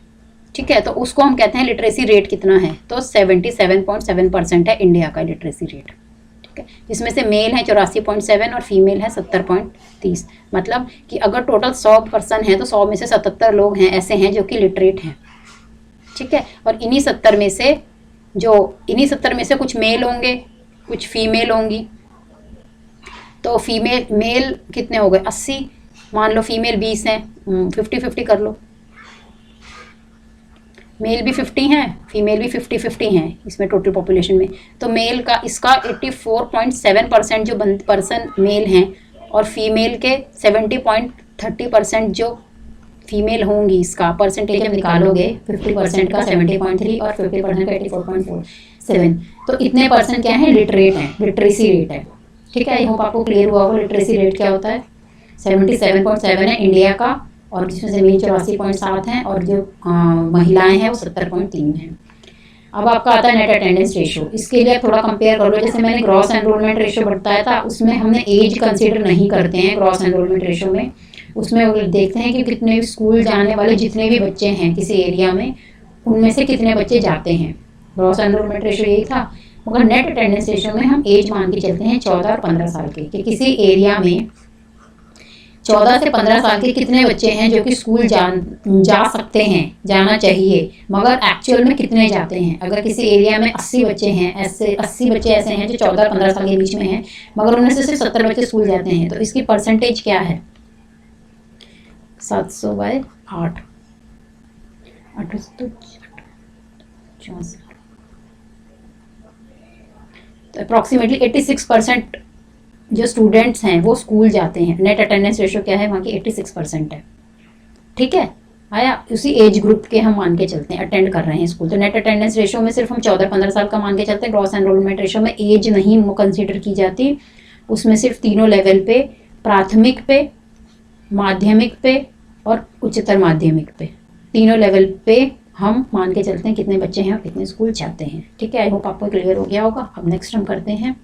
ठीक है, तो उसको हम कहते हैं लिटरेसी रेट कितना है? तो 77.7% है इंडिया का लिटरेसी रेट, ठीक है, जिसमें से मेल है 84.7 और फीमेल है 70.30। मतलब कि अगर टोटल 100 पर्सन है तो 100 में से 77 लोग हैं ऐसे हैं जो कि लिटरेट हैं, ठीक है। और इन्हीं 70 में से कुछ मेल होंगे, कुछ फीमेल होंगी। तो फीमेल मेल कितने हो गए? 80, मान लो फीमेल 20 हैं, 50-50 कर लो। मेल भी 50 हैं, फीमेल भी 50-50 हैं इसमें टोटल पॉपुलेशन में। तो मेल का इसका 84.7% जो पर्सन मेल हैं और फीमेल के 70.30% जो फीमेल होंगी, इसका परसेंटेज जब निकालोगे 50% का 70.3 और 50% का 84.47, तो इतने % क्या है? लिटरेट है, लिटरेसी रेट है, ठीक है। आई होप आपको क्लियर हुआ होगा लिटरेसी रेट क्या होता है। 77.7 है इंडिया का, और जिसमें से मेल 84.7 हैं और जो महिलाएं हैं वो 70.3 हैं। अब आपका आता है नेट अटेंडेंस रेशो। इसके लिए थोड़ा कंपेयर कर लो, जैसे मैंने ग्रॉस एनरोलमेंट रेशो बताया था, उसमें हमने एज कंसिडर नहीं करते हैं ग्रॉस एनरोलमेंट रेशो में। उसमें देखते हैं कि कितने स्कूल जाने वाले जितने भी बच्चे हैं किसी एरिया में, उनमें से कितने बच्चे जाते हैं। ग्रॉस एनरोलमेंट रेशो यही था। मगर नेट अटेंडेंस रेशो में हम एज मान के चलते हैं 14 और 15 साल के, कि किसी एरिया में 14 से 15 साल के कितने बच्चे हैं जो कि स्कूल जा सकते हैं, जाना चाहिए, मगर एक्चुअल में कितने जाते हैं। अगर किसी एरिया में 80 बच्चे हैं, ऐसे 80 बच्चे ऐसे हैं जो 14-15 साल के बीच में हैं, मगर उनमें से सिर्फ 70 बच्चे स्कूल जाते हैं, तो इसकी % क्या है? 700/8, तो अप्रॉक्सीमेटली 86% जो स्टूडेंट्स हैं वो स्कूल जाते हैं। नेट अटेंडेंस रेशो क्या है वहाँ की 86% है। ठीक है, आया। उसी एज ग्रुप के हम मान के चलते हैं, अटेंड कर रहे हैं स्कूल, तो नेट अटेंडेंस रेशो में सिर्फ हम 14-15 साल का मान के चलते हैं। ग्रॉस एनरोलमेंट रेशो में एज नहीं कंसिडर की जाती, उसमें सिर्फ तीनों लेवल पे, प्राथमिक पे, माध्यमिक पे और उच्चतर माध्यमिक पे, तीनों लेवल पे हम मान के चलते हैं कितने बच्चे हैं और कितने स्कूल जाते हैं। ठीक है, आई होप आपको क्लियर हो गया होगा। अब नेक्स्ट हम करते हैं,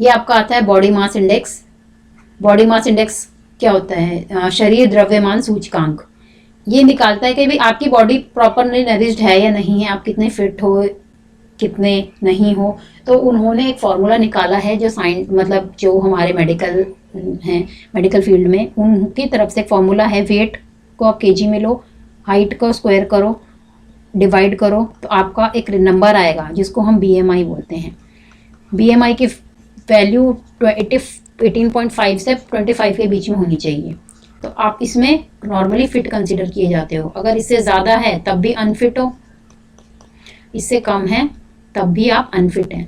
ये आपका आता है body mass index. Body mass index क्या होता है? शरीर द्रव्यमान सूचकांक। ये निकालता है कि भाई आपकी बॉडी प्रॉपरली नरिश्ड है या नहीं है, आप कितने फिट हो, कितने नहीं हो। तो उन्होंने एक फॉर्मूला निकाला है जो साइंस मतलब जो हमारे मेडिकल हैं, मेडिकल फील्ड में, उनकी तरफ से एक फॉर्मूला है। वेट को आप केजी में लो, हाइट को स्क्वायर करो, डिवाइड करो, तो आपका एक नंबर आएगा जिसको हम बीएमआई बोलते हैं। बीएमआई की वैल्यू 18.5 से 25 के बीच में होनी चाहिए। तो आप इसमें नॉर्मली फिट कंसीडर किए जाते हो। अगर इससे ज़्यादा है तब भी अनफिट हो, इससे कम है तब भी आप अनफिट हैं।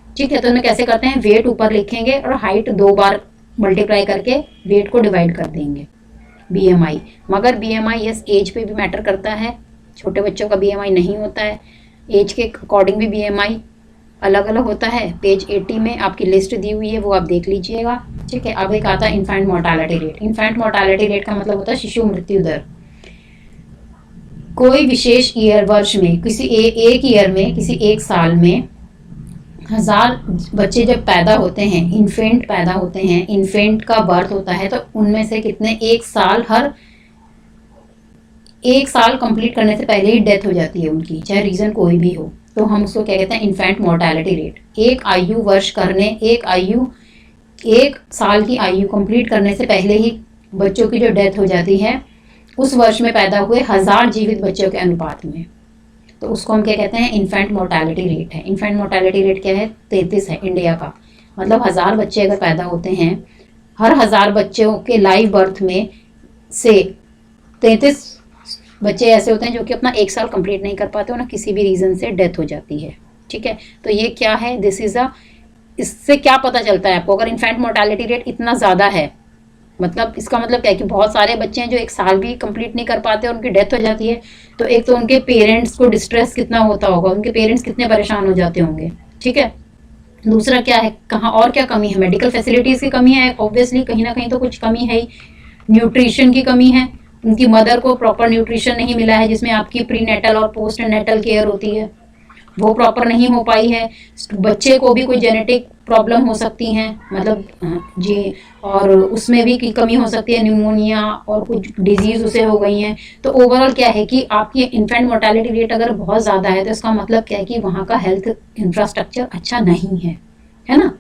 ठीक है, तो हम कैसे करते हैं? वेट ऊपर लिखेंगे और हाइट 2 बार मल्टीप्लाई करके वेट को डिवाइड कर देंगे, बीएमआई। मगर बीएमआई यस एज पे भी मैटर करता है, छोटे बच्चों का बीएमआई नहीं होता है, एज के अकॉर्डिंग भी बीएमआई अलग अलग होता है। पेज 80 में आपकी लिस्ट दी हुई है, वो आप देख लीजिएगा। ठीक है, अब एक आता है infant mortality rate. Infant mortality rate का मतलब होता है शिशु मृत्यु दर। कोई विशेष ईयर वर्ष में, किसी एक ईयर में, किसी एक साल में 1000 बच्चे जब पैदा होते हैं, इन्फेंट पैदा होते हैं, इन्फेंट का बर्थ होता है, तो उनमें से कितने हर एक साल कंप्लीट करने से पहले ही डेथ हो जाती है उनकी, चाहे रीजन कोई भी हो। तो हम उसको क्या कहते हैं? Infant mortality rate. एक साल की आयु कंप्लीट करने से पहले ही बच्चों की जो डेथ हो जाती है उस वर्ष में पैदा हुए 1000 जीवित बच्चों के अनुपात में, तो उसको हम क्या कहते हैं? इन्फेंट मोर्टालिटी रेट है। इन्फेंट मोर्टालिटी रेट क्या है? 33 है इंडिया का। मतलब 1000 बच्चे अगर पैदा होते हैं, हर 1000 बच्चों के लाइव बर्थ में से 33 बच्चे ऐसे होते हैं जो कि अपना एक साल कंप्लीट नहीं कर पाते, उन्हें किसी भी रीज़न से डेथ हो जाती है। ठीक है, तो ये क्या है? दिस इज़ इससे क्या पता चलता है आपको? अगर इन्फेंट मोर्टालिटी रेट इतना ज़्यादा है, मतलब इसका मतलब क्या है कि बहुत सारे बच्चे हैं जो एक साल भी कंप्लीट नहीं कर पाते और उनकी डेथ हो जाती है। तो एक तो उनके पेरेंट्स को डिस्ट्रेस कितना होता होगा, उनके पेरेंट्स कितने परेशान हो जाते होंगे। ठीक है, दूसरा क्या है, कहाँ और क्या कमी है? मेडिकल फैसिलिटीज़ की कमी है, ऑब्वियसली कहीं ना कहीं तो कुछ कमी है ही। न्यूट्रिशन की कमी है, उनकी मदर को प्रॉपर न्यूट्रिशन नहीं मिला है, जिसमें आपकी प्री नेटल और पोस्ट नेटल केयर होती है, वो प्रॉपर नहीं हो पाई है। बच्चे को भी कोई जेनेटिक प्रॉब्लम हो सकती हैं, मतलब जी, और उसमें भी की कमी हो सकती है, न्यूमोनिया और कुछ डिजीज उसे हो गई हैं। तो ओवरऑल क्या है कि आपकी इन्फेंट मोर्टालिटी रेट अगर बहुत ज़्यादा है तो इसका मतलब क्या है कि वहाँ का हेल्थ इंफ्रास्ट्रक्चर अच्छा नहीं है ना।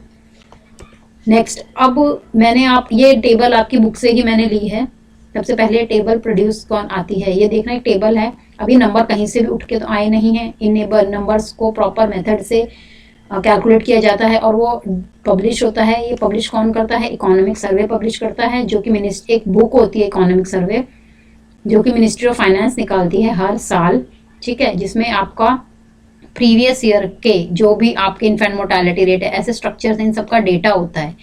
नेक्स्ट, अब मैंने आप ये टेबल आपकी बुक से ही मैंने ली है। सबसे पहले टेबल प्रोड्यूस कौन आती है, ये देखना, एक टेबल है, अभी नंबर कहीं से भी उठ के तो आए नहीं हैं। इन नंबर्स को प्रॉपर मेथड से कैलकुलेट किया जाता है और वो पब्लिश होता है। ये पब्लिश कौन करता है? इकोनॉमिक सर्वे पब्लिश करता है, जो कि एक बुक होती है इकोनॉमिक सर्वे, जो कि मिनिस्ट्री ऑफ फाइनेंस निकालती है हर साल। ठीक है, जिसमें आपका प्रीवियस ईयर के जो भी आपके इन्फेंट मोर्टालिटी रेट है, ऐसे स्ट्रक्चर इन सबका डेटा होता है।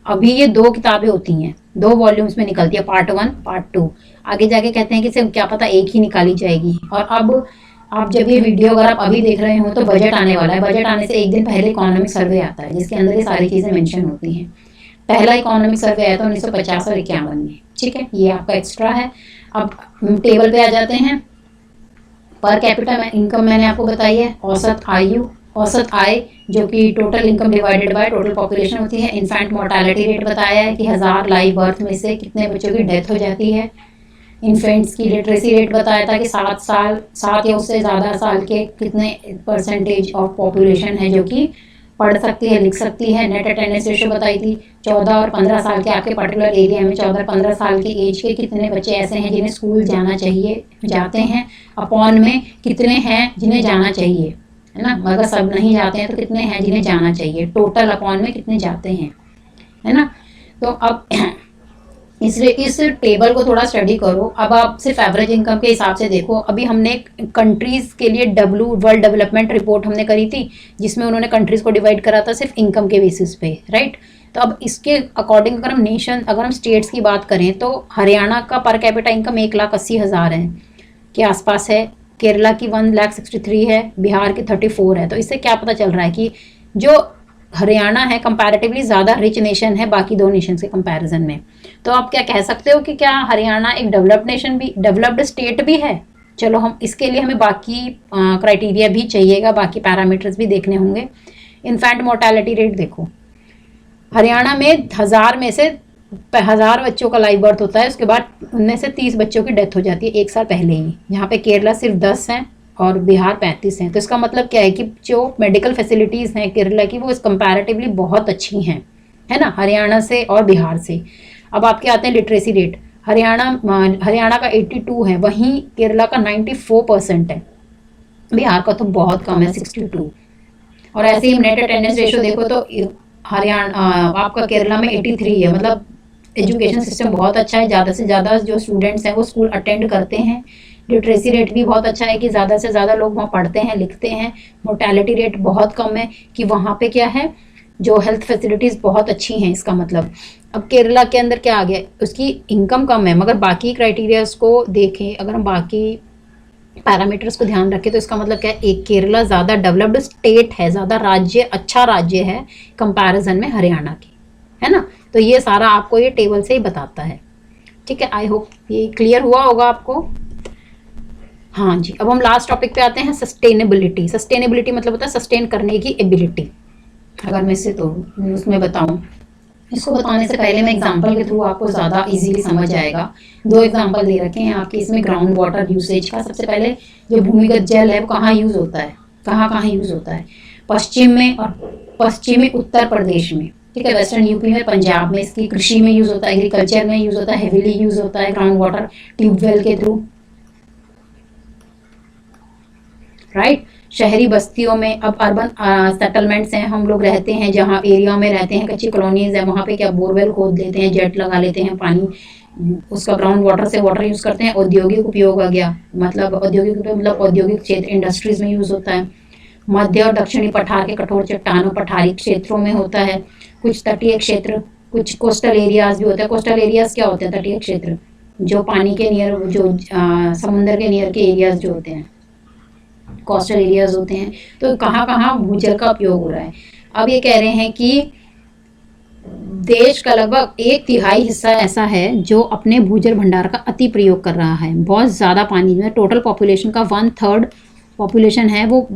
अभी ये 2 किताबें होती हैं, 2 वॉल्यूम्स में निकलती है, पार्ट 1 पार्ट 2। आगे जाके कहते हैं कि सिर्फ क्या पता एक ही निकाली जाएगी। और अब आप जब ये वीडियो अगर आप अभी देख रहे हो तो बजट आने वाला है, बजट आने से एक दिन पहले इकोनॉमिक सर्वे आता है जिसके अंदर ये सारी चीज़ें मेंशन होती हैं। पहला इकोनॉमिक सर्वे आया था 1950 और 51 में। ठीक है, ये आपका एक्स्ट्रा है। अब टेबल पे आ जाते हैं। पर कैपिटा इनकम मैंने आपको बताई है, औसत आय जो कि total income divided by total population होती है। इन्फेंट मोर्टालिटी रेट बताया है कि 1000 लाइव बर्थ में से कितने बच्चों की डेथ हो जाती है। इन्फेंट्स की लिटरेसी रेट बताया था कि 7 या उससे ज़्यादा साल के कितने परसेंटेज ऑफ पॉपुलेशन है जो कि पढ़ सकती है, लिख सकती है। नेट अटेंडेंस रेशो बताई थी 14 और 15 साल के आपके पर्टिकुलर एरिया में 14-15 साल की एज के कितने बच्चे ऐसे हैं जिन्हें स्कूल जाना चाहिए, जाते हैं, अपॉन में कितने हैं जिन्हें जाना चाहिए, है ना। अगर सब नहीं जाते हैं तो कितने हैं जिन्हें जाना चाहिए, टोटल अपॉन में कितने जाते हैं, है ना। तो अब इसलिए इस टेबल को थोड़ा स्टडी करो। अब आप सिर्फ एवरेज इनकम के हिसाब से देखो। अभी हमने कंट्रीज के लिए वर्ल्ड डेवलपमेंट रिपोर्ट हमने करी थी, जिसमें उन्होंने कंट्रीज को डिवाइड करा था सिर्फ इनकम के बेसिस पे, राइट। तो अब इसके अकॉर्डिंग अगर हम स्टेट्स की बात करें तो हरियाणा का पर कैपिटा इनकम 1,80,000 है के आसपास है, केरला की 1,63,000 है, बिहार की 34 है। तो इससे क्या पता चल रहा है कि जो हरियाणा है कंपैरेटिवली ज़्यादा रिच नेशन है बाकी दो नेशन के कंपैरिजन में। तो आप क्या कह सकते हो कि क्या हरियाणा एक डेवलप्ड स्टेट भी है? चलो, हम इसके लिए हमें बाकी क्राइटेरिया भी चाहिएगा, बाकी पैरामीटर्स भी देखने होंगे। इन्फेंट मोर्टेलिटी रेट देखो, हरियाणा में 1000 में से 1000 बच्चों का लाइव बर्थ होता है, उसके बाद उनमें से 30 बच्चों की डेथ हो जाती है 1 साल पहले ही। यहाँ पे केरला सिर्फ 10 हैं और बिहार 35 हैं। तो इसका मतलब क्या है कि जो मेडिकल फैसिलिटीज़ हैं केरला की, वो इस कंपैरेटिवली बहुत अच्छी हैं, है ना, हरियाणा से और बिहार से। अब आपके आते हैं लिटरेसी रेट। हरियाणा का 82 है, वहीं केरला का 94% है, बिहार का तो बहुत कम है 62। और ऐसे ही नेट अटेंडेंस रेशो देखो तो हरियाणा आपका केरला में 83 है। मतलब एजुकेशन सिस्टम बहुत अच्छा है, ज़्यादा से ज़्यादा जो स्टूडेंट्स हैं वो स्कूल अटेंड करते हैं। लिटरेसी रेट भी बहुत अच्छा है कि ज़्यादा से ज़्यादा लोग वहाँ पढ़ते हैं लिखते हैं। मोर्टेलिटी रेट बहुत कम है कि वहाँ पे क्या है, जो हेल्थ फैसिलिटीज़ बहुत अच्छी हैं। इसका मतलब अब केरला के अंदर क्या आ गया, उसकी इनकम कम है, मगर बाकी क्राइटेरियाज को देखें, अगर हम बाकी पैरामीटर्स को ध्यान रखें तो इसका मतलब क्या है, एक केरला ज़्यादा डेवलप्ड स्टेट है, ज़्यादा अच्छा राज्य है कंपैरिजन में हरियाणा की, है ना। तो ये सारा आपको ये टेबल से ही बताता है, ठीक है। आई होप ये क्लियर हुआ होगा आपको। हाँ जी, अब हम लास्ट टॉपिक पे आते हैं, सस्टेनेबिलिटी। सस्टेनेबिलिटी मतलब होता है सस्टेन करने की एबिलिटी। अगर मैं इसे तो उसमें बताऊं, इसको बताने से पहले मैं एग्जांपल के थ्रू आपको ज़्यादा इजीली समझ आएगा। 2 एग्जांपल दे रखे हैं आपके इसमें ग्राउंड वाटर यूसेज का। सबसे पहले जो भूमिगत जल है वो कहाँ यूज़ होता है, कहाँ यूज़ होता है, पश्चिम में और पश्चिमी उत्तर प्रदेश में, ठीक है, वेस्टर्न यूपी में, पंजाब में इसकी कृषि में यूज़ होता है, एग्रीकल्चर में यूज़ होता है, हेवीली यूज़ होता है ग्राउंड वाटर ट्यूबवेल के थ्रू, राइट। शहरी बस्तियों में, अब अर्बन सेटलमेंट्स हैं, हम लोग रहते हैं जहाँ एरिया में रहते हैं, कच्ची कॉलोनीज है, वहाँ पे क्या बोरवेल खोद लेते हैं, जेट लगा लेते हैं, पानी उसका ग्राउंड वाटर से वाटर यूज़ करते हैं। औद्योगिक उपयोग आ गया, मतलब औद्योगिक क्षेत्र इंडस्ट्रीज में यूज़ होता है। मध्य और दक्षिणी पठार के कठोर चट्टानों पठारी क्षेत्रों में होता है। कुछ तटीय क्षेत्र, कुछ कोस्टल एरियाज भी होते हैं। कोस्टल एरियाज क्या होते हैं, तटीय क्षेत्र जो पानी के नियर, जो समुंदर के नियर के एरियाज जो होते हैं, कोस्टल एरियाज होते हैं। तो कहाँ भूजल का उपयोग हो रहा है। अब ये कह रहे हैं कि देश का लगभग 1/3 हिस्सा ऐसा है जो अपने भूजल भंडार का अति प्रयोग कर रहा है। बहुत ज़्यादा पानी में, टोटल पॉपुलेशन का 1/3 पॉपुलेशन है वो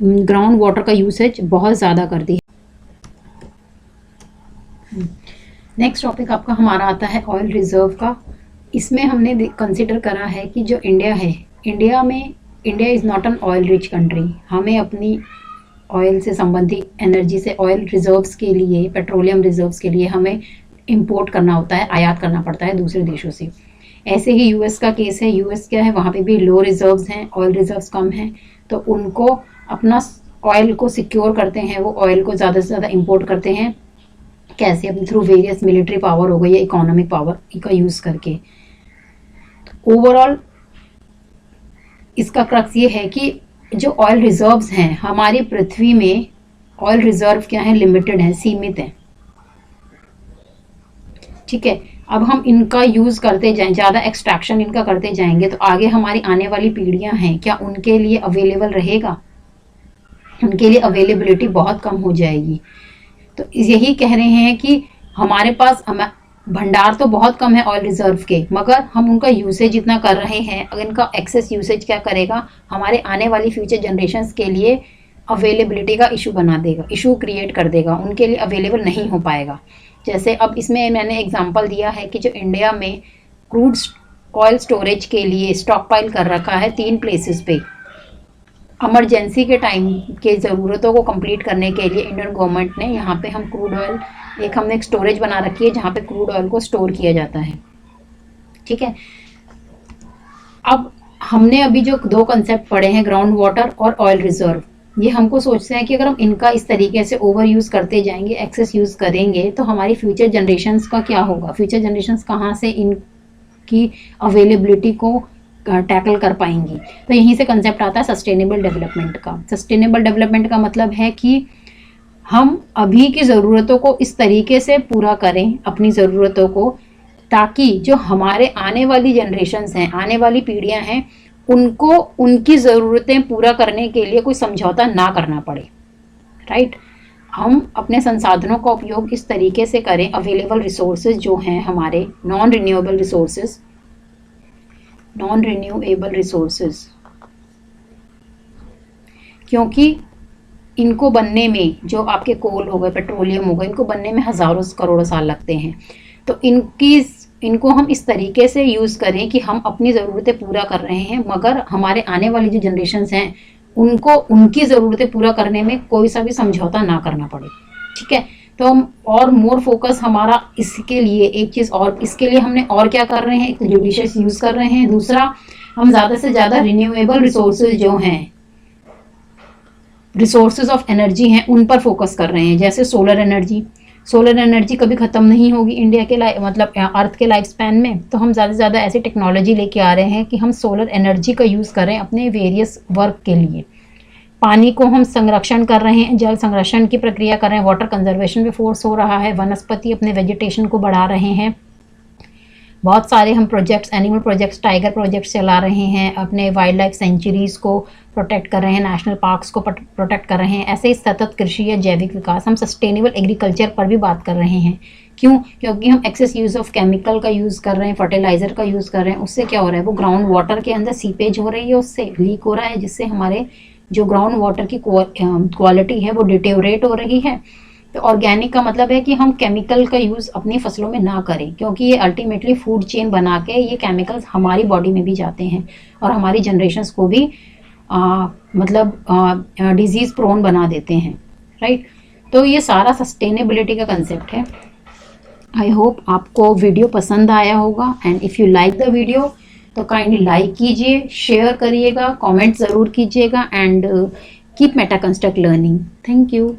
ग्राउंड वाटर का यूसेज बहुत ज़्यादा कर दी है। नेक्स्ट टॉपिक आपका हमारा आता है ऑयल रिजर्व का। इसमें हमने कंसिडर करा है कि जो इंडिया है, India is not an oil rich country. हमें अपनी ऑयल से संबंधित एनर्जी से ऑयल रिजर्व्स के लिए, पेट्रोलियम रिजर्व्स के लिए हमें इंपोर्ट करना होता है, आयात करना पड़ता है दूसरे देशों से। ऐसे ही यूएस का केस है। यूएस क्या है, वहाँ पे भी लो रिजर्व्स हैं, ऑयल रिजर्व्स कम हैं, तो उनको अपना ऑयल को सिक्योर करते हैं, वो ऑयल को ज़्यादा से ज़्यादा इंपोर्ट करते हैं। कैसे, अपने थ्रू वेरियस मिलिट्री पावर हो गई या इकोनॉमिक पावर का यूज़ करके। तो ओवरऑल इसका क्रक्स ये है कि जो ऑयल रिजर्व्स हैं हमारी पृथ्वी में, ऑयल रिजर्व क्या है, लिमिटेड है, सीमित है, ठीक है। अब हम इनका यूज़ करते जाएं, ज़्यादा एक्सट्रैक्शन इनका करते जाएंगे तो आगे हमारी आने वाली पीढ़ियां हैं, क्या उनके लिए अवेलेबल रहेगा, उनके लिए अवेलेबिलिटी बहुत कम हो जाएगी। तो यही कह रहे हैं कि हमारे पास भंडार तो बहुत कम है ऑयल रिजर्व के, मगर हम उनका यूसेज इतना कर रहे हैं। अगर इनका एक्सेस यूसेज क्या करेगा, हमारे आने वाली फ्यूचर जनरेशन्स के लिए अवेलेबिलिटी का इशू बना देगा, इशू क्रिएट कर देगा, उनके लिए अवेलेबल नहीं हो पाएगा। जैसे अब इसमें मैंने एग्जांपल दिया है कि जो इंडिया में क्रूड ऑयल स्टोरेज के लिए स्टॉक पाइल कर रखा है 3 प्लेसेस पे। इमरजेंसी के टाइम के ज़रूरतों को कंप्लीट करने के लिए इंडियन गवर्नमेंट ने यहाँ पे हम क्रूड ऑयल, हमने एक स्टोरेज बना रखी है जहाँ पे क्रूड ऑयल को स्टोर किया जाता है, ठीक है। अब हमने अभी जो 2 कंसेप्ट पढ़े हैं, ग्राउंड वाटर और ऑयल रिजर्व, ये हमको सोचते हैं कि अगर हम इनका इस तरीके से ओवर यूज़ करते जाएंगे, एक्सेस यूज़ करेंगे, तो हमारी फ्यूचर जनरेशन्स का क्या होगा, फ्यूचर जनरेशन्स कहाँ से इनकी अवेलेबिलिटी को टैकल कर पाएंगी। तो यहीं से कंसेप्ट आता है सस्टेनेबल डेवलपमेंट का। सस्टेनेबल डेवलपमेंट का मतलब है कि हम अभी की ज़रूरतों को इस तरीके से पूरा करें, अपनी ज़रूरतों को, ताकि जो हमारे आने वाली जनरेशन्स हैं, आने वाली पीढ़ियां हैं, उनको उनकी ज़रूरतें पूरा करने के लिए कोई समझौता ना करना पड़े। राइट, हम अपने संसाधनों का उपयोग इस तरीके से करें, अवेलेबल रिसोर्सेज जो हैं हमारे नॉन रिन्यूएबल रिसोर्सेज, क्योंकि इनको बनने में, जो आपके कोल हो गए, पेट्रोलियम हो गए, इनको बनने में हज़ारों करोड़ों साल लगते हैं। तो इनको हम इस तरीके से यूज़ करें कि हम अपनी ज़रूरतें पूरा कर रहे हैं, मगर हमारे आने वाली जो जनरेशन्स हैं उनको उनकी ज़रूरतें पूरा करने में कोई सा भी समझौता ना करना पड़े। ठीक है, तो हम और मोर फोकस हमारा इसके लिए, एक चीज़ और इसके लिए हमने और क्या कर रहे हैं, एक जुडिशियस यूज़ कर रहे हैं, दूसरा हम ज़्यादा से ज़्यादा रिन्यूएबल रिसोर्सेज जो हैं, रिसोर्सेज ऑफ एनर्जी हैं, उन पर फोकस कर रहे हैं। जैसे सोलर एनर्जी कभी ख़त्म नहीं होगी इंडिया के मतलब अर्थ के लाइफ स्पैन में, तो हम ज़्यादा से ज़्यादा ऐसी टेक्नोलॉजी लेके आ रहे हैं कि हम सोलर एनर्जी का यूज़ करें अपने वेरियस वर्क के लिए। पानी को हम संरक्षण कर रहे हैं, जल संरक्षण की प्रक्रिया कर रहे हैं, वाटर कंजर्वेशन पे फोर्स हो रहा है, वनस्पति अपने वेजिटेशन को बढ़ा रहे हैं। बहुत सारे हम projects, animal projects, tiger projects चला रहे हैं, अपने वाइल्ड लाइफ सेंचुरीज़ को प्रोटेक्ट कर रहे हैं, नेशनल पार्क्स को प्रोटेक्ट कर रहे हैं। ऐसे ही सतत कृषि या जैविक विकास, हम सस्टेनेबल एग्रीकल्चर पर भी बात कर रहे हैं। क्यों? क्योंकि हम एक्सेस यूज़ ऑफ केमिकल का यूज़ कर रहे हैं, फर्टिलाइज़र का यूज़ कर रहे हैं। उससे क्या हो रहा है, वो ग्राउंड वाटर के अंदर सीपेज हो रही है, उससे लीक हो रहा है, जिससे हमारे जो ग्राउंड वाटर की क्वालिटी है वो डिटेरियोरेट हो रही है। तो ऑर्गेनिक का मतलब है कि हम केमिकल का यूज़ अपनी फसलों में ना करें, क्योंकि ये अल्टीमेटली फूड चेन बना के ये केमिकल्स हमारी बॉडी में भी जाते हैं और हमारी जनरेशन्स को भी डिजीज़ प्रोन बना देते हैं। राइट, तो ये सारा सस्टेनेबिलिटी का कंसेप्ट है। आई होप आपको वीडियो पसंद आया होगा, and if you like the video तो काइंडली लाइक कीजिए, शेयर करिएगा, कमेंट ज़रूर कीजिएगा, and keep Meta construct learning. Thank you.